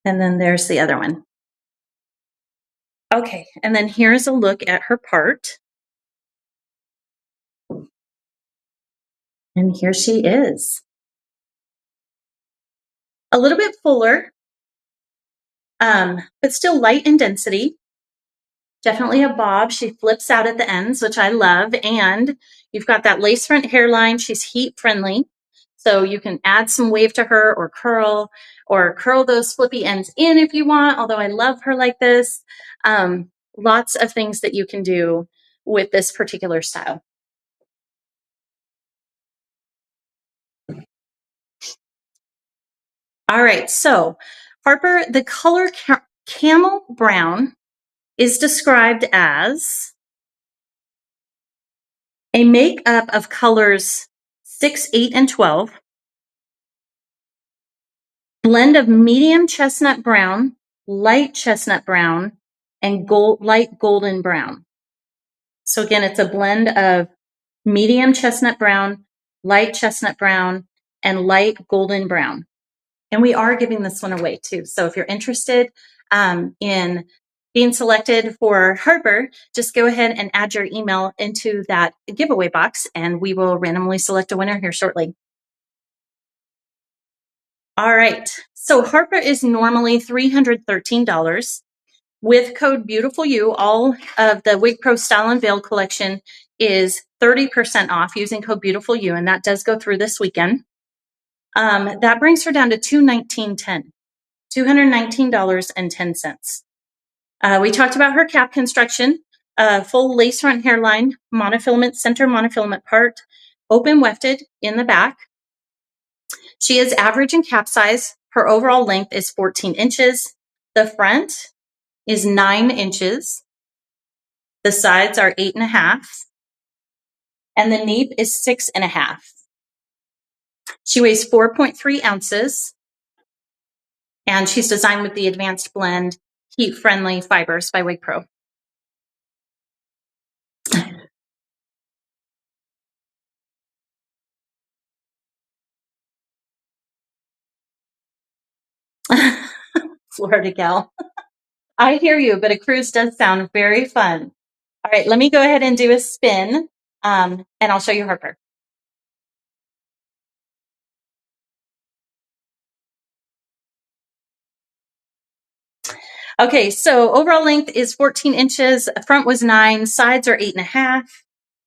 And then there's the other one. Okay, and then here's a look at her part. And here she is. A little bit fuller, but still light in density. Definitely a bob. She flips out at the ends, which I love. And you've got that lace front hairline. She's heat friendly. So you can add some wave to her or curl those flippy ends in if you want, although I love her like this. Lots of things that you can do with this particular style. All right, so Harper, the color camel brown is described as a makeup of colors 6, 8, and 12, blend of medium chestnut brown, light chestnut brown, and light golden brown. So again, it's a blend of medium chestnut brown, light chestnut brown, and light golden brown. And we are giving this one away too. So if you're interested in being selected for Harper, just go ahead and add your email into that giveaway box and we will randomly select a winner here shortly. All right. So Harper is normally $313. With code BEAUTIFULYOU, all of the WigPro Style Unveiled collection is 30% off using code BEAUTIFULYOU, and that does go through this weekend. That brings her down to $219.10. $219.10. We talked about her cap construction, full lace front hairline, monofilament, center monofilament part, open wefted in the back. She is average in cap size. Her overall length is 14 inches. The front is 9 inches. The sides are 8.5. And the nape is 6.5. She weighs 4.3 ounces. And she's designed with the Advanced Blend Heat-Friendly Fibers by WigPro. Florida gal. I hear you, but a cruise does sound very fun. All right, let me go ahead and do a spin, and I'll show you Harper. Okay, so overall length is 14 inches. Front was 9, sides are 8.5,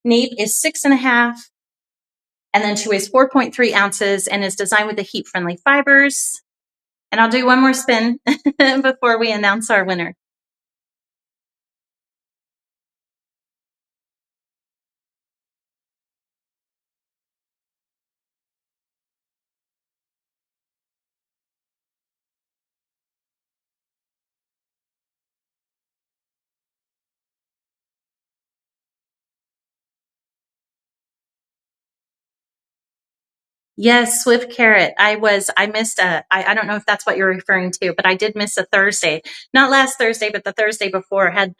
nape is 6.5, and then she weighs 4.3 ounces and is designed with the heat-friendly fibers. And I'll do one more spin before we announce our winner. Yes, Swift Carrot. I missed I don't know if that's what you're referring to, but I did miss a Thursday. Not last Thursday, but the Thursday before. I had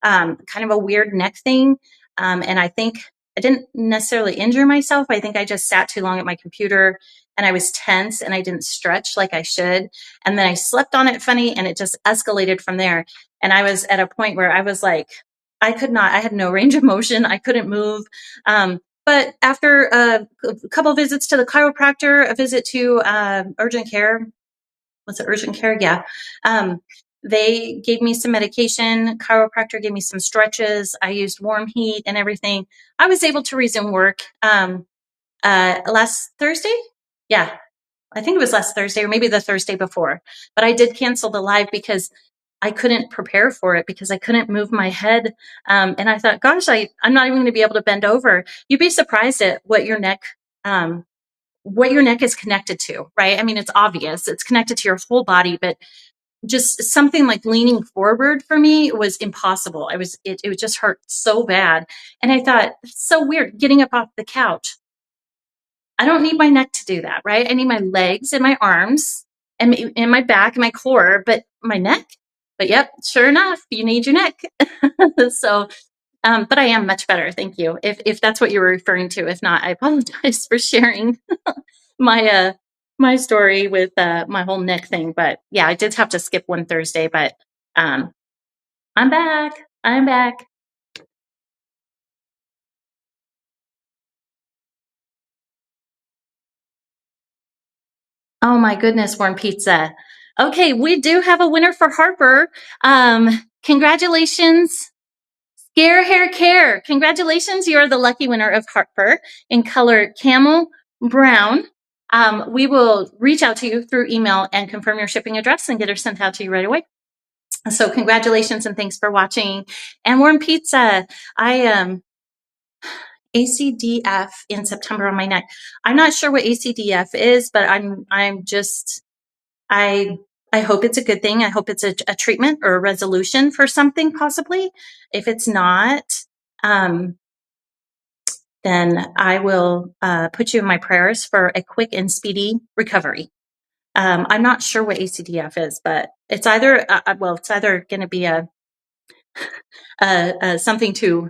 kind of a weird neck thing. And I think I didn't necessarily injure myself. I think I just sat too long at my computer and I was tense and I didn't stretch like I should. And then I slept on it funny and it just escalated from there. And I was at a point where I was like, I had no range of motion. I couldn't move. But after a couple of visits to the chiropractor, a visit to urgent care, was it urgent care? Yeah. They gave me some medication. Chiropractor gave me some stretches. I used warm heat and everything. I was able to resume work last Thursday. Yeah, I think it was last Thursday or maybe the Thursday before. But I did cancel the live because I couldn't prepare for it because I couldn't move my head. And I thought, gosh, I'm not even going to be able to bend over. You'd be surprised at what your neck is connected to, right? I mean, it's obvious. It's connected to your whole body, but just something like leaning forward for me was impossible. It would just hurt so bad. And I thought, it's so weird getting up off the couch. I don't need my neck to do that, right? I need my legs and my arms and my back and my core, but my neck. But yep, sure enough, you need your neck. So, but I am much better. Thank you. If that's what you were referring to. If not, I apologize for sharing my my story with my whole neck thing. But yeah, I did have to skip one Thursday, but I'm back. I'm back. Oh my goodness, warm pizza. Okay, we do have a winner for Harper. Congratulations, Scare Hair Care. Congratulations, you are the lucky winner of Harper in color camel brown. We will reach out to you through email and confirm your shipping address and get her sent out to you right away. So congratulations and thanks for watching. And warm pizza. ACDF in September on my neck. I'm not sure what ACDF is, but I'm just I hope it's a good thing. I hope it's a treatment or a resolution for something possibly. If it's not, then I will put you in my prayers for a quick and speedy recovery. I'm not sure what ACDF is, but it's either it's either going to be something to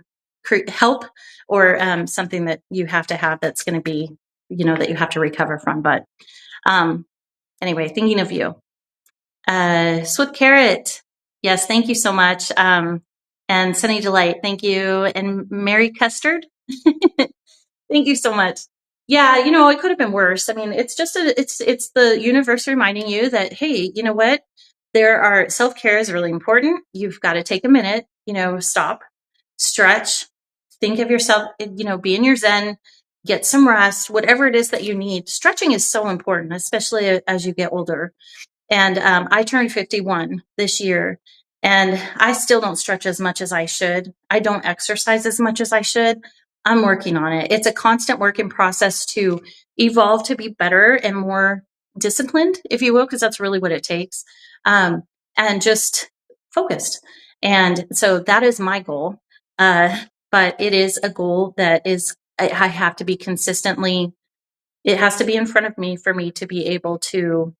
help or something that you have to have that's going to be, that you have to recover from. But anyway, thinking of you. Swift Carrot, yes, thank you so much. And Sunny Delight, thank you. And Mary Custard, thank you so much. Yeah, it could have been worse. I mean, it's just it's the universe reminding you that, hey, you know what? Self-care is really important. You've got to take a minute, stop, stretch, think of yourself, be in your zen, get some rest, whatever it is that you need. Stretching is so important, especially as you get older. And I turned 51 this year, and I still don't stretch as much as I should. I don't exercise as much as I should. I'm working on it. It's a constant work in process to evolve to be better and more disciplined, if you will, because that's really what it takes, and just focused. And so that is my goal. But it is a goal that I have to be consistently, it has to be in front of me for me to be able to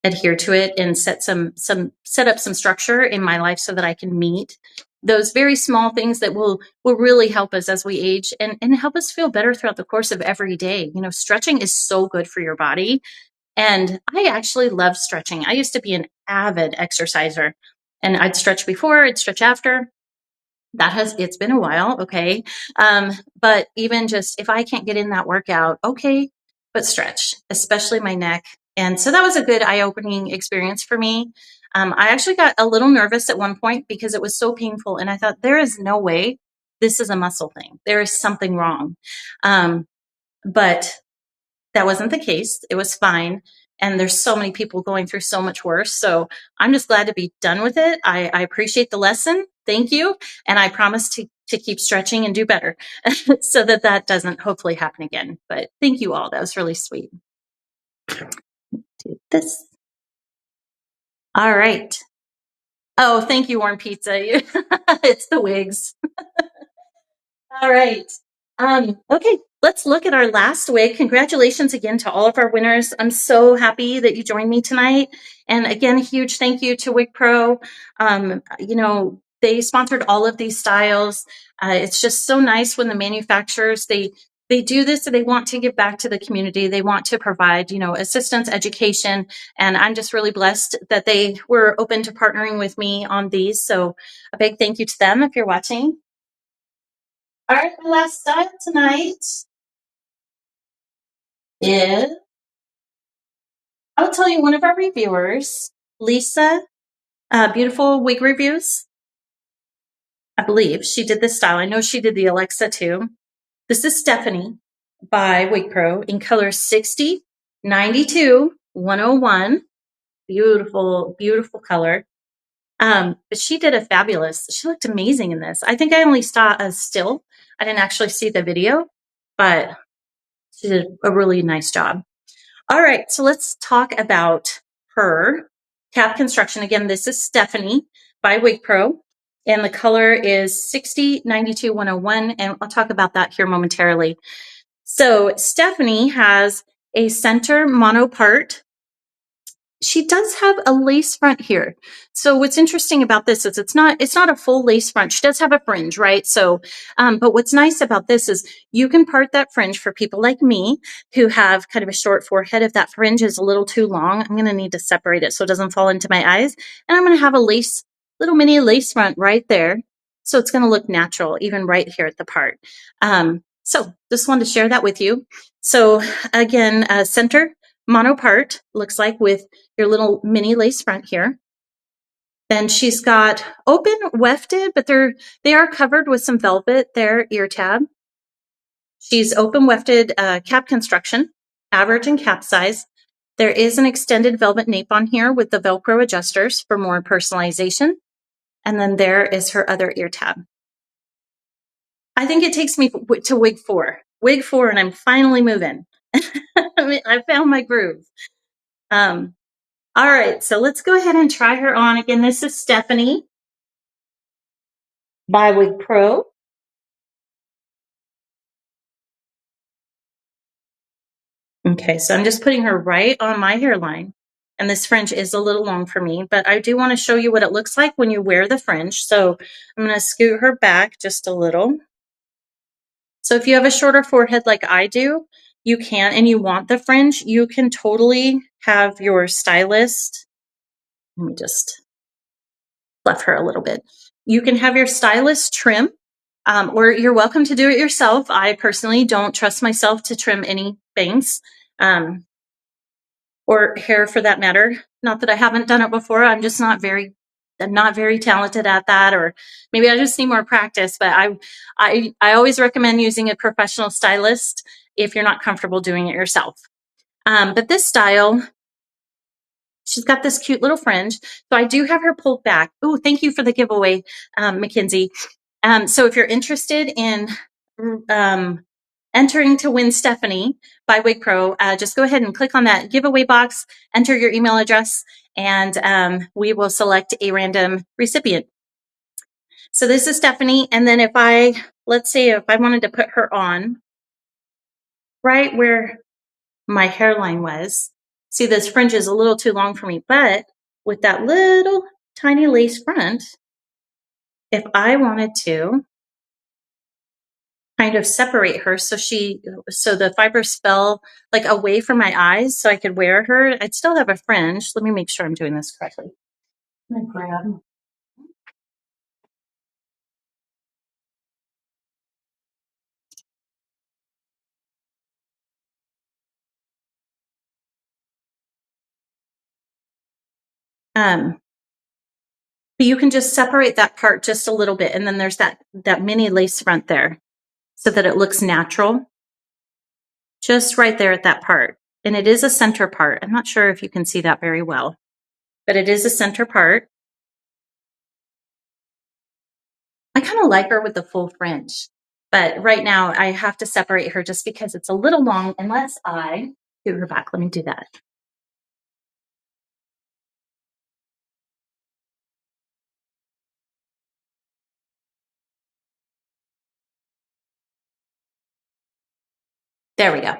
adhere to it and set up some structure in my life so that I can meet those very small things that will really help us as we age and help us feel better throughout the course of every day. Stretching is so good for your body. And I actually love stretching. I used to be an avid exerciser, and I'd stretch before, I'd stretch after. It's been a while. Okay. But even just if I can't get in that workout, okay, but stretch, especially my neck. And so that was a good eye-opening experience for me. I actually got a little nervous at one point because it was so painful. And I thought, there is no way this is a muscle thing. There is something wrong. But that wasn't the case. It was fine. And there's so many people going through so much worse. So I'm just glad to be done with it. I appreciate the lesson. Thank you. And I promise to keep stretching and do better so that doesn't hopefully happen again. But thank you all. That was really sweet. Do this. All right. Oh, thank you, Warm Pizza. It's the wigs. All right. Okay, let's look at our last wig. Congratulations again to all of our winners. I'm so happy that you joined me tonight. And again, huge thank you to WigPro. They sponsored all of these styles. It's just so nice when the manufacturers, they do this and they want to give back to the community. They want to provide, assistance, education. And I'm just really blessed that they were open to partnering with me on these. So a big thank you to them if you're watching. All right, my last style tonight is, I'll tell you, one of our reviewers, Lisa, Beautiful Wig Reviews, I believe she did this style. I know she did the Alexa too. This is Stephanie by WigPro in color 60, 92, 101. Beautiful, beautiful color. But she did she looked amazing in this. I think I only saw a still. I didn't actually see the video, but she did a really nice job. All right, so let's talk about her cap construction. Again, this is Stephanie by WigPro, and the color is 60, 92, 101, and I'll talk about that here momentarily. So Stephanie has a center mono part. She does have a lace front here. So what's interesting about this is it's not a full lace front. She does have a fringe, right? So, but what's nice about this is you can part that fringe for people like me who have kind of a short forehead. If that fringe is a little too long, I'm going to need to separate it so it doesn't fall into my eyes. And I'm going to have a little mini lace front right there. So it's going to look natural, even right here at the part. So just wanted to share that with you. So again, center mono part looks like with your little mini lace front here. Then she's got open wefted, but they are covered with some velvet there, ear tab. She's open wefted cap construction, average and cap size. There is an extended velvet nape on here with the Velcro adjusters for more personalization. And then there is her other ear tab. I think it takes me to wig 4. Wig 4, and I'm finally moving. I found my groove. All right, so let's go ahead and try her on. Again, this is Stephanie by WigPro. Okay, so I'm just putting her right on my hairline. And this fringe is a little long for me, but I do want to show you what it looks like when you wear the fringe. So I'm going to scoot her back just a little. So if you have a shorter forehead like I do, you can, and you want the fringe, you can totally have your stylist, let me just fluff her a little bit. You can have your stylist trim, or you're welcome to do it yourself. I personally don't trust myself to trim any bangs, or hair for that matter. Not that I haven't done it before. I'm just not very talented at that, or maybe I just need more practice. But I always recommend using a professional stylist if you're not comfortable doing it yourself. But this style, she's got this cute little fringe. So I do have her pulled back. Oh, thank you for the giveaway, Mackenzie. So if you're interested in entering to win Stephanie by WigPro, just go ahead and click on that giveaway box, enter your email address, and we will select a random recipient. So this is Stephanie. And then let's say if I wanted to put her on right where my hairline was, see, this fringe is a little too long for me, but with that little tiny lace front, if I wanted to kind of separate her so the fibers fell like away from my eyes so I could wear her, I'd still have a fringe. Let me make sure I'm doing this correctly. I'm gonna grab. But you can just separate that part just a little bit, and then there's that mini lace front there so that it looks natural. Just right there at that part. And it is a center part. I'm not sure if you can see that very well, but it is a center part. I kind of like her with the full fringe, but right now I have to separate her just because it's a little long unless I do her back. Let me do that. There we go.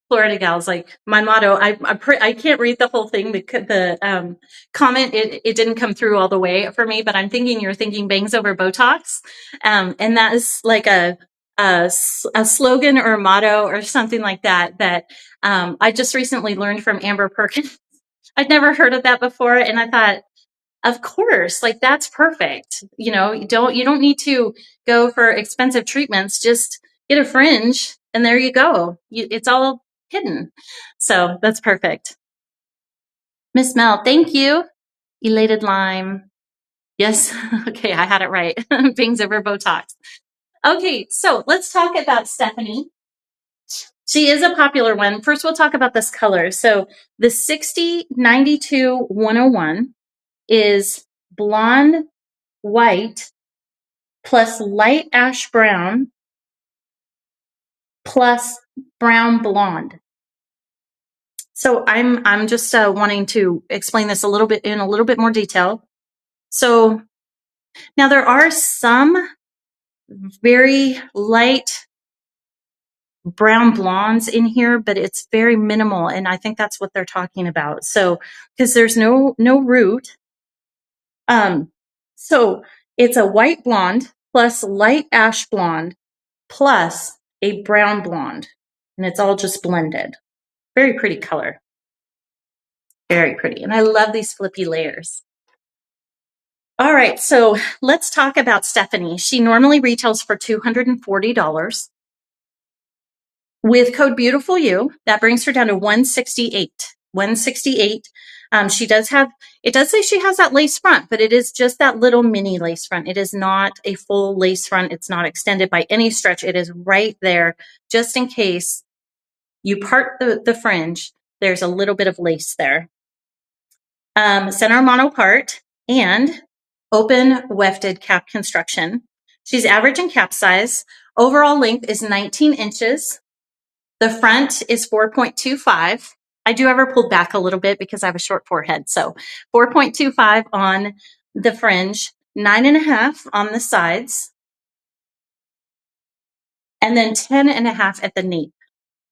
Florida gals, like my motto. I can't read the whole thing. The comment it didn't come through all the way for me, but I'm thinking you're thinking bangs over Botox, and that is like a slogan or a motto or something like that. That I just recently learned from Amber Perkins. I'd never heard of that before, and I thought, of course, like that's perfect. You know, you don't need to go for expensive treatments. Just get a fringe and there you go. It's all hidden. So that's perfect. Miss Mel, thank you. Elated Lime. Yes. Okay, I had it right. Bangs over Botox. Okay, so let's talk about Stephanie. She is a popular one. First, we'll talk about this color. So the 6092-101 is blonde white plus light ash brown plus brown blonde. So I'm just wanting to explain this a little bit more detail. So now there are some very light brown blondes in here, but it's very minimal, and I think that's what they're talking about. So because there's no root, so it's a white blonde plus light ash blonde plus a brown blonde, and it's all just blended. Very pretty color. Very pretty. And I love these flippy layers. All right, so let's talk about Stephanie. She normally retails for $240. With code BEAUTIFULYOU, that brings her down to $168. $168. It does say she has that lace front, but it is just that little mini lace front. It is not a full lace front. It's not extended by any stretch. It is right there just in case you part the fringe. There's a little bit of lace there. Center mono part and open wefted cap construction. She's average in cap size. Overall length is 19 inches. The front is 4.25. I do have her pulled back a little bit because I have a short forehead. So 4.25 on the fringe, 9.5 on the sides, and then 10.5 at the nape.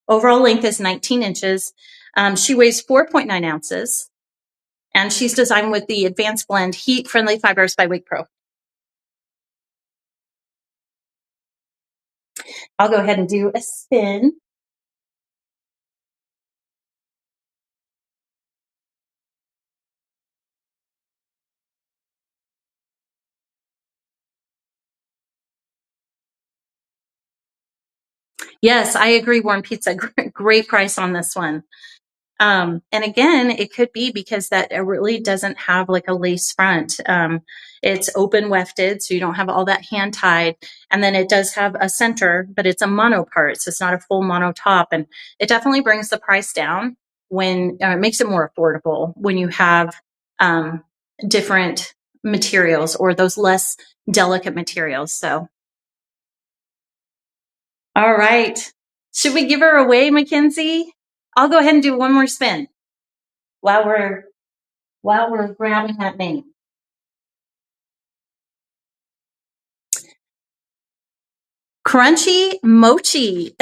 Overall length is 19 inches. She weighs 4.9 ounces, and she's designed with the Advanced Blend Heat Friendly Fibers by WigPro. I'll go ahead and do a spin. Yes, I agree, Warm Pizza. Great price on this one. And again, it could be because that it really doesn't have like a lace front. It's open wefted, so you don't have all that hand tied. And then it does have a center, but it's a mono part, so it's not a full mono top. And it definitely brings the price down when it makes it more affordable when you have different materials or those less delicate materials. So, all right. Should we give her away, Mackenzie? I'll go ahead and do one more spin while we're grabbing that name. Crunchy Mochi.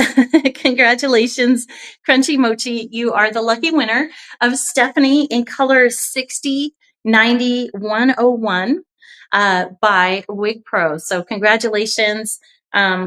Congratulations, Crunchy Mochi. You are the lucky winner of Stephanie in color 6090-101 by WigPro. So congratulations.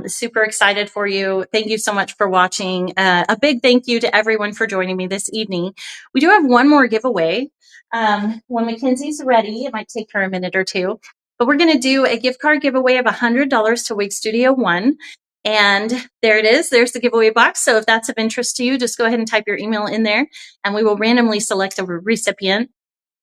Super excited for you. Thank you so much for watching. A big thank you to everyone for joining me this evening. We do have one more giveaway. When Mackenzie's ready, it might take her a minute or two, but we're going to do a gift card giveaway of $100 to Wig Studio One. And there it is. There's the giveaway box. So if that's of interest to you, just go ahead and type your email in there and we will randomly select a recipient.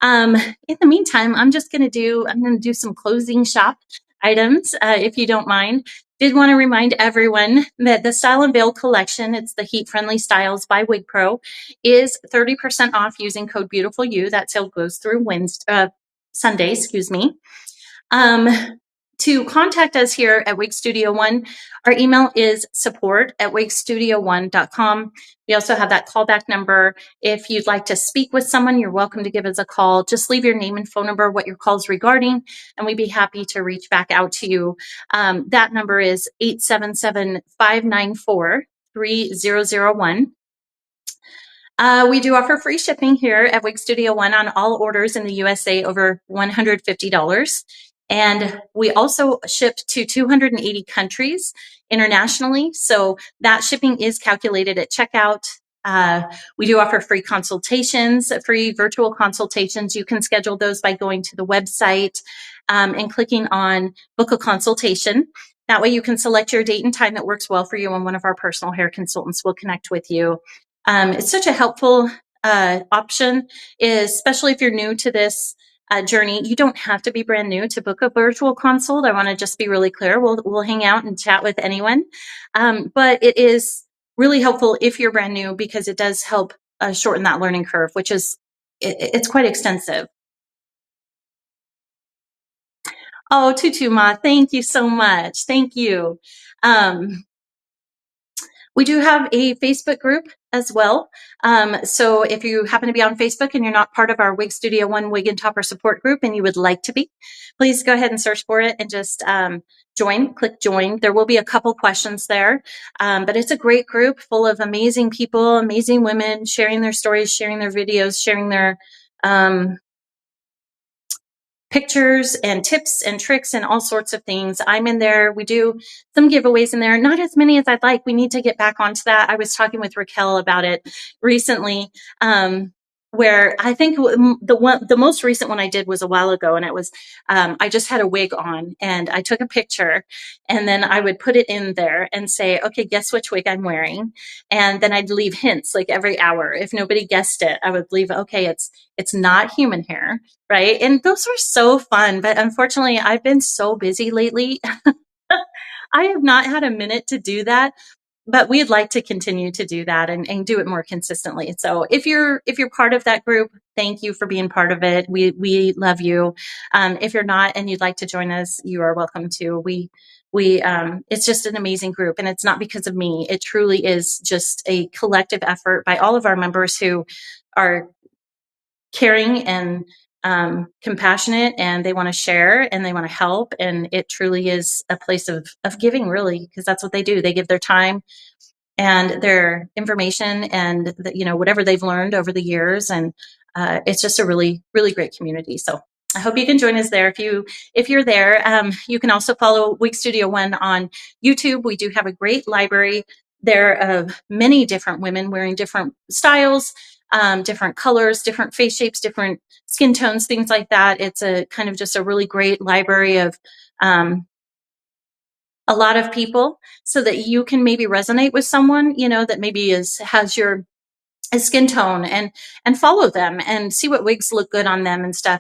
In the meantime, I'm going to do some closing shop items, if you don't mind. Did want to remind everyone that the Style Unveiled collection, it's the Heat Friendly Styles by WigPro, is 30% off using code BeautifulYou. That sale goes through Sunday, excuse me. To contact us here at Wig Studio One, our email is support@wigstudio1.com. We also have that callback number. If you'd like to speak with someone, you're welcome to give us a call. Just leave your name and phone number, what your call's regarding, and we'd be happy to reach back out to you. That number is 877-594-3001. We do offer free shipping here at Wig Studio One on all orders in the USA over $150. And we also ship to 280 countries internationally. So that shipping is calculated at checkout. We do offer free consultations, free virtual consultations. You can schedule those by going to the website and clicking on book a consultation. That way you can select your date and time that works well for you, and one of our personal hair consultants will connect with you. It's such a helpful option, especially if you're new to this journey. You don't have to be brand new to book a virtual consult. I want to just be really clear. We'll hang out and chat with anyone. But it is really helpful if you're brand new because it does help shorten that learning curve, which is, it's quite extensive. Oh, Tutu Ma, thank you so much. Thank you. We do have a Facebook group as well. So if you happen to be on Facebook and you're not part of our Wig Studio One Wig and Topper support group and you would like to be, please go ahead and search for it and just join, click join. There will be a couple questions there, but it's a great group full of amazing people, amazing women sharing their stories, sharing their videos, sharing their pictures and tips and tricks and all sorts of things. I'm in there. We do some giveaways in there, not as many as I'd like. We need to get back onto that. I was talking with Raquel about it recently, where I think the most recent one I did was a while ago, and it was I just had a wig on and I took a picture and then I would put it in there and say, okay, guess which wig I'm wearing, and then I'd leave hints like every hour. If nobody guessed it, I would leave, okay, it's not human hair, right? And those were so fun, but unfortunately I've been so busy lately. I have not had a minute to do that, but we'd like to continue to do that and do it more consistently. So if you're part of that group, thank you for being part of it. We love you. If you're not and you'd like to join us, you are welcome to. it's just an amazing group, and it's not because of me. It truly is just a collective effort by all of our members who are caring and compassionate, and they want to share and they want to help. And it truly is a place of giving, really, because that's what they do. They give their time and their information and whatever they've learned over the years. And it's just a really, really great community. So I hope you can join us there. If you're there, you can also follow Wig Studio One on YouTube. We do have a great library there of many different women wearing different styles, different colors, different face shapes, different skin tones, things like that. It's a kind of just a really great library of a lot of people, so that you can maybe resonate with someone, that maybe has your skin tone, and follow them and see what wigs look good on them and stuff.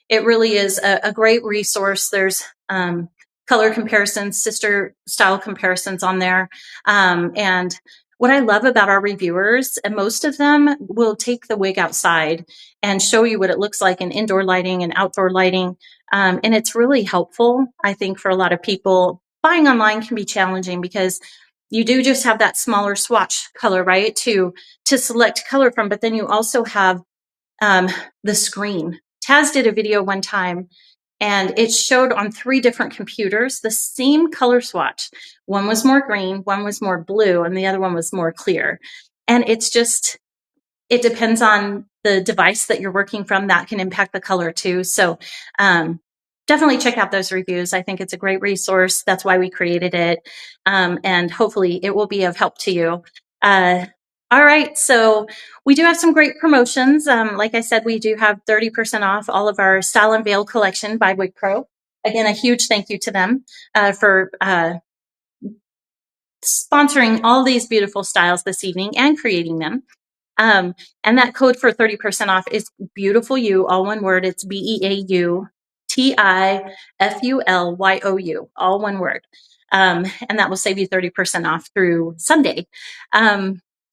It really is a great resource. There's color comparisons, sister style comparisons on there. And what I love about our reviewers, and most of them will take the wig outside and show you what it looks like in indoor lighting and outdoor lighting. And it's really helpful, I think, for a lot of people. Buying online can be challenging because you do just have that smaller swatch color, right, to select color from, but then you also have the screen. Taz did a video one time, and it showed on 3 different computers the same color swatch. One was more green, one was more blue, and the other one was more clear. And it depends on the device that you're working from. That can impact the color too. So definitely check out those reviews. I think it's a great resource. That's why we created it. And hopefully it will be of help to you. All right. So we do have some great promotions. Like I said, we do have 30% off all of our Style Unveiled collection by WigPro. Again, a huge thank you to them for sponsoring all these beautiful styles this evening and creating them. And that code for 30% off is Beautiful You, all one word. It's BEAUTIFULYOU, all one word. And that will save you 30% off through Sunday.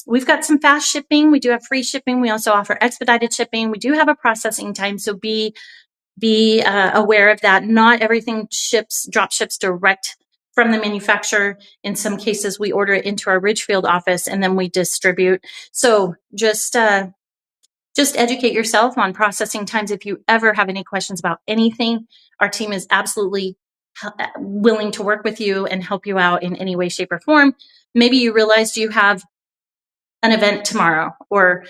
We've got some fast shipping. We do have free shipping. We also offer expedited shipping. We do have a processing time, so be aware of that. Not everything drop ships direct from the manufacturer. In some cases, we order it into our Ridgefield office and then we distribute. So just educate yourself on processing times. If you ever have any questions about anything, our team is absolutely willing to work with you and help you out in any way, shape, or form. Maybe you realized you have an event tomorrow, or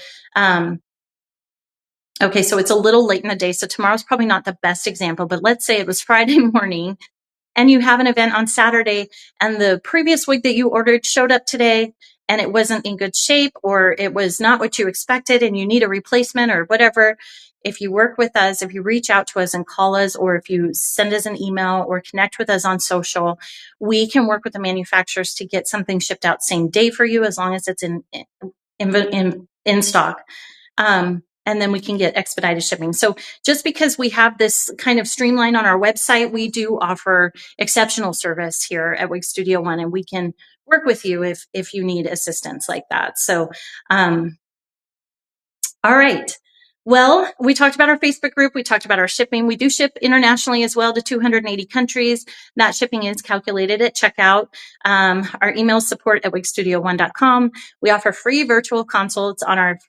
okay, so it's a little late in the day, so tomorrow's probably not the best example, but let's say it was Friday morning and you have an event on Saturday, and the previous wig that you ordered showed up today and it wasn't in good shape, or it was not what you expected and you need a replacement or whatever. If you work with us, if you reach out to us and call us, or if you send us an email or connect with us on social, we can work with the manufacturers to get something shipped out same day for you, as long as it's in stock. And then we can get expedited shipping. So just because we have this kind of streamline on our website, we do offer exceptional service here at Wig Studio One, and we can work with you if you need assistance like that. So, all right. Well, we talked about our Facebook group. We talked about our shipping. We do ship internationally as well to 280 countries. That shipping is calculated at checkout. Our email is support@wigstudio1.com. We offer free virtual consults on our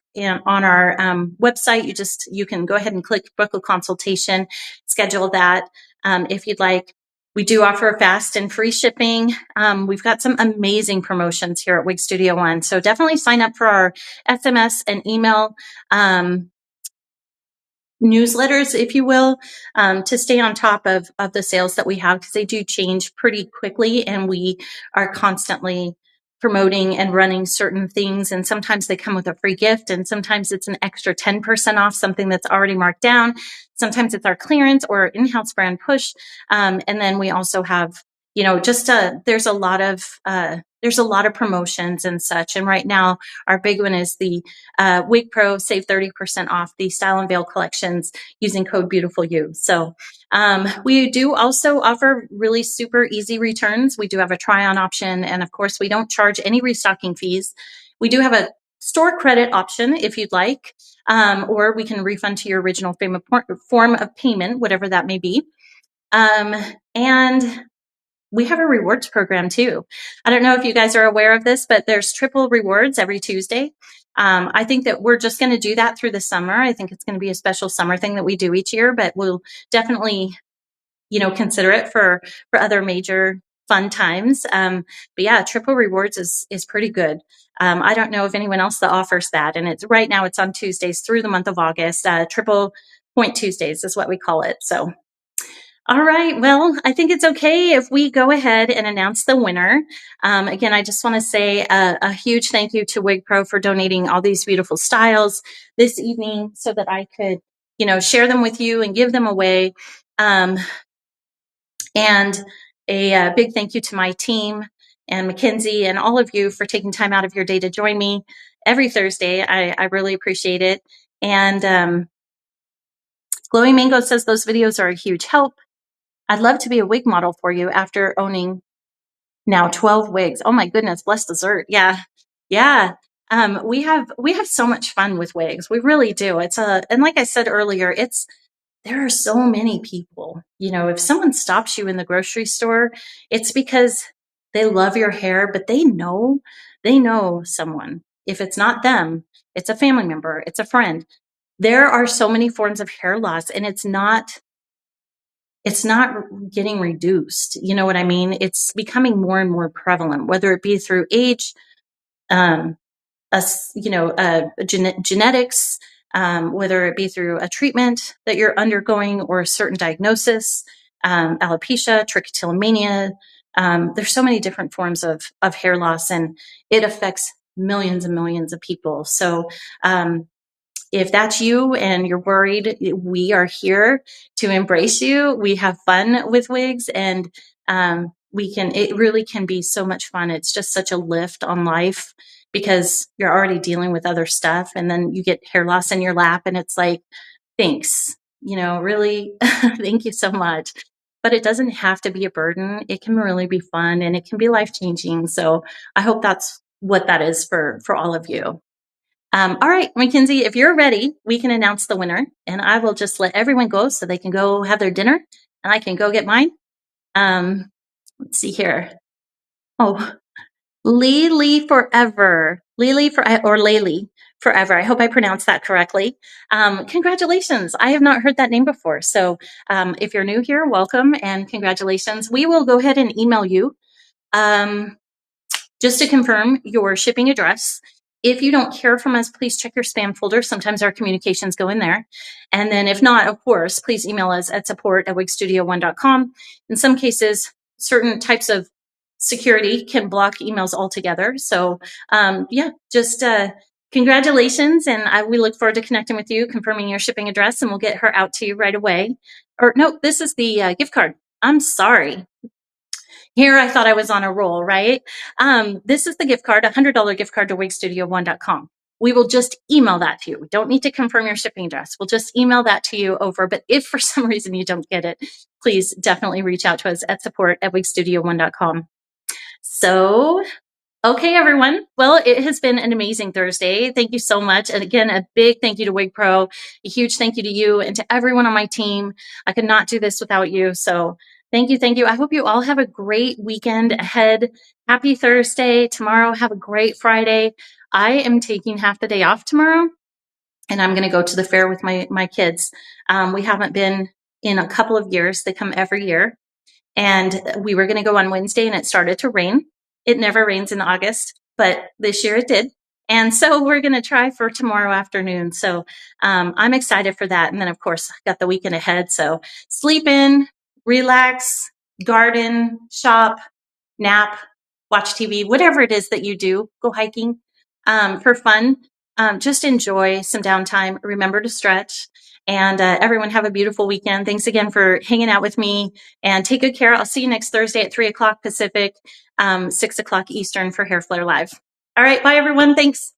website. You can go ahead and click book a consultation, schedule that if you'd like. We do offer fast and free shipping. We've got some amazing promotions here at Wig Studio One. So definitely sign up for our SMS and email newsletters, if you will, to stay on top of the sales that we have, because they do change pretty quickly and we are constantly promoting and running certain things. And sometimes they come with a free gift, and sometimes it's an extra 10% off something that's already marked down. Sometimes it's our clearance or in-house brand push. And then we also have, there's a lot of promotions and such. And right now, our big one is the WigPro save 30% off the Style Unveiled collections using code BeautifulYou. So we do also offer really super easy returns. We do have a try-on option, and of course, we don't charge any restocking fees. We do have a store credit option if you'd like, or we can refund to your original form of payment, whatever that may be. And we have a rewards program too. I don't know if you guys are aware of this, but there's triple rewards every Tuesday. I think that we're just going to do that through the summer. I think it's going to be a special summer thing that we do each year, but we'll definitely, consider it for other major fun times. But yeah, triple rewards is pretty good. I don't know of anyone else that offers that. And it's right now it's on Tuesdays through the month of August. Triple Point Tuesdays is what we call it. So, all right. Well, I think it's okay if we go ahead and announce the winner. Again, I just want to say a huge thank you to WigPro for donating all these beautiful styles this evening so that I could, share them with you and give them away. And a big thank you to my team and Mackenzie and all of you for taking time out of your day to join me every Thursday. I really appreciate it. And Glowing Mango says those videos are a huge help. I'd love to be a wig model for you after owning now 12 wigs. Oh my goodness, bless dessert. Yeah. Yeah. We have so much fun with wigs. We really do. And like I said earlier, there are so many people, if someone stops you in the grocery store, it's because they love your hair, but they know someone. If it's not them, it's a family member, it's a friend. There are so many forms of hair loss, and it's not getting reduced. You know what I mean? It's becoming more and more prevalent, whether it be through age, genetics, whether it be through a treatment that you're undergoing or a certain diagnosis, alopecia, trichotillomania. There's so many different forms of hair loss, and it affects millions and millions of people. So if that's you and you're worried, we are here to embrace you. We have fun with wigs, and it really can be so much fun. It's just such a lift on life because you're already dealing with other stuff, and then you get hair loss in your lap, and it's like, thanks, really, thank you so much. But it doesn't have to be a burden. It can really be fun, and it can be life-changing. So I hope that's what that is for all of you. All right, Mackenzie, if you're ready, we can announce the winner, and I will just let everyone go so they can go have their dinner, and I can go get mine. Let's see here. Oh, Lily Forever. Laylee Forever. I hope I pronounced that correctly. Congratulations. I have not heard that name before. So if you're new here, welcome and congratulations. We will go ahead and email you just to confirm your shipping address. If you don't hear from us, please check your spam folder. Sometimes our communications go in there. And then if not, of course, please email us at support@wigstudio1.com. In some cases, certain types of security can block emails altogether. So just congratulations. And we look forward to connecting with you, confirming your shipping address, and we'll get her out to you right away. Or no, this is the gift card. I'm sorry. Here, I thought I was on a roll, right? This is the gift card, $100 gift card to wigstudio1.com. We will just email that to you. We don't need to confirm your shipping address. We'll just email that to you over. But if for some reason you don't get it, please definitely reach out to us at support@wigstudio1.com. So, okay, everyone. Well, it has been an amazing Thursday. Thank you so much. And again, a big thank you to WigPro, a huge thank you to you and to everyone on my team. I could not do this without you. So thank you. Thank you. I hope you all have a great weekend ahead. Happy Thursday. Tomorrow, have a great Friday. I am taking half the day off tomorrow, and I'm going to go to the fair with my kids. We haven't been in a couple of years. They come every year. And we were going to go on Wednesday, and it started to rain. It never rains in August, but this year it did. And so we're going to try for tomorrow afternoon. So I'm excited for that. And then, of course, got the weekend ahead. So sleep in, relax, garden, shop, nap, watch TV, whatever it is that you do, go hiking for fun. Just enjoy some downtime. Remember to stretch. And everyone have a beautiful weekend. Thanks again for hanging out with me, and take good care. I'll see you next Thursday at 3 o'clock Pacific, 6 o'clock Eastern for Hair Flair Live. All right. Bye, everyone. Thanks.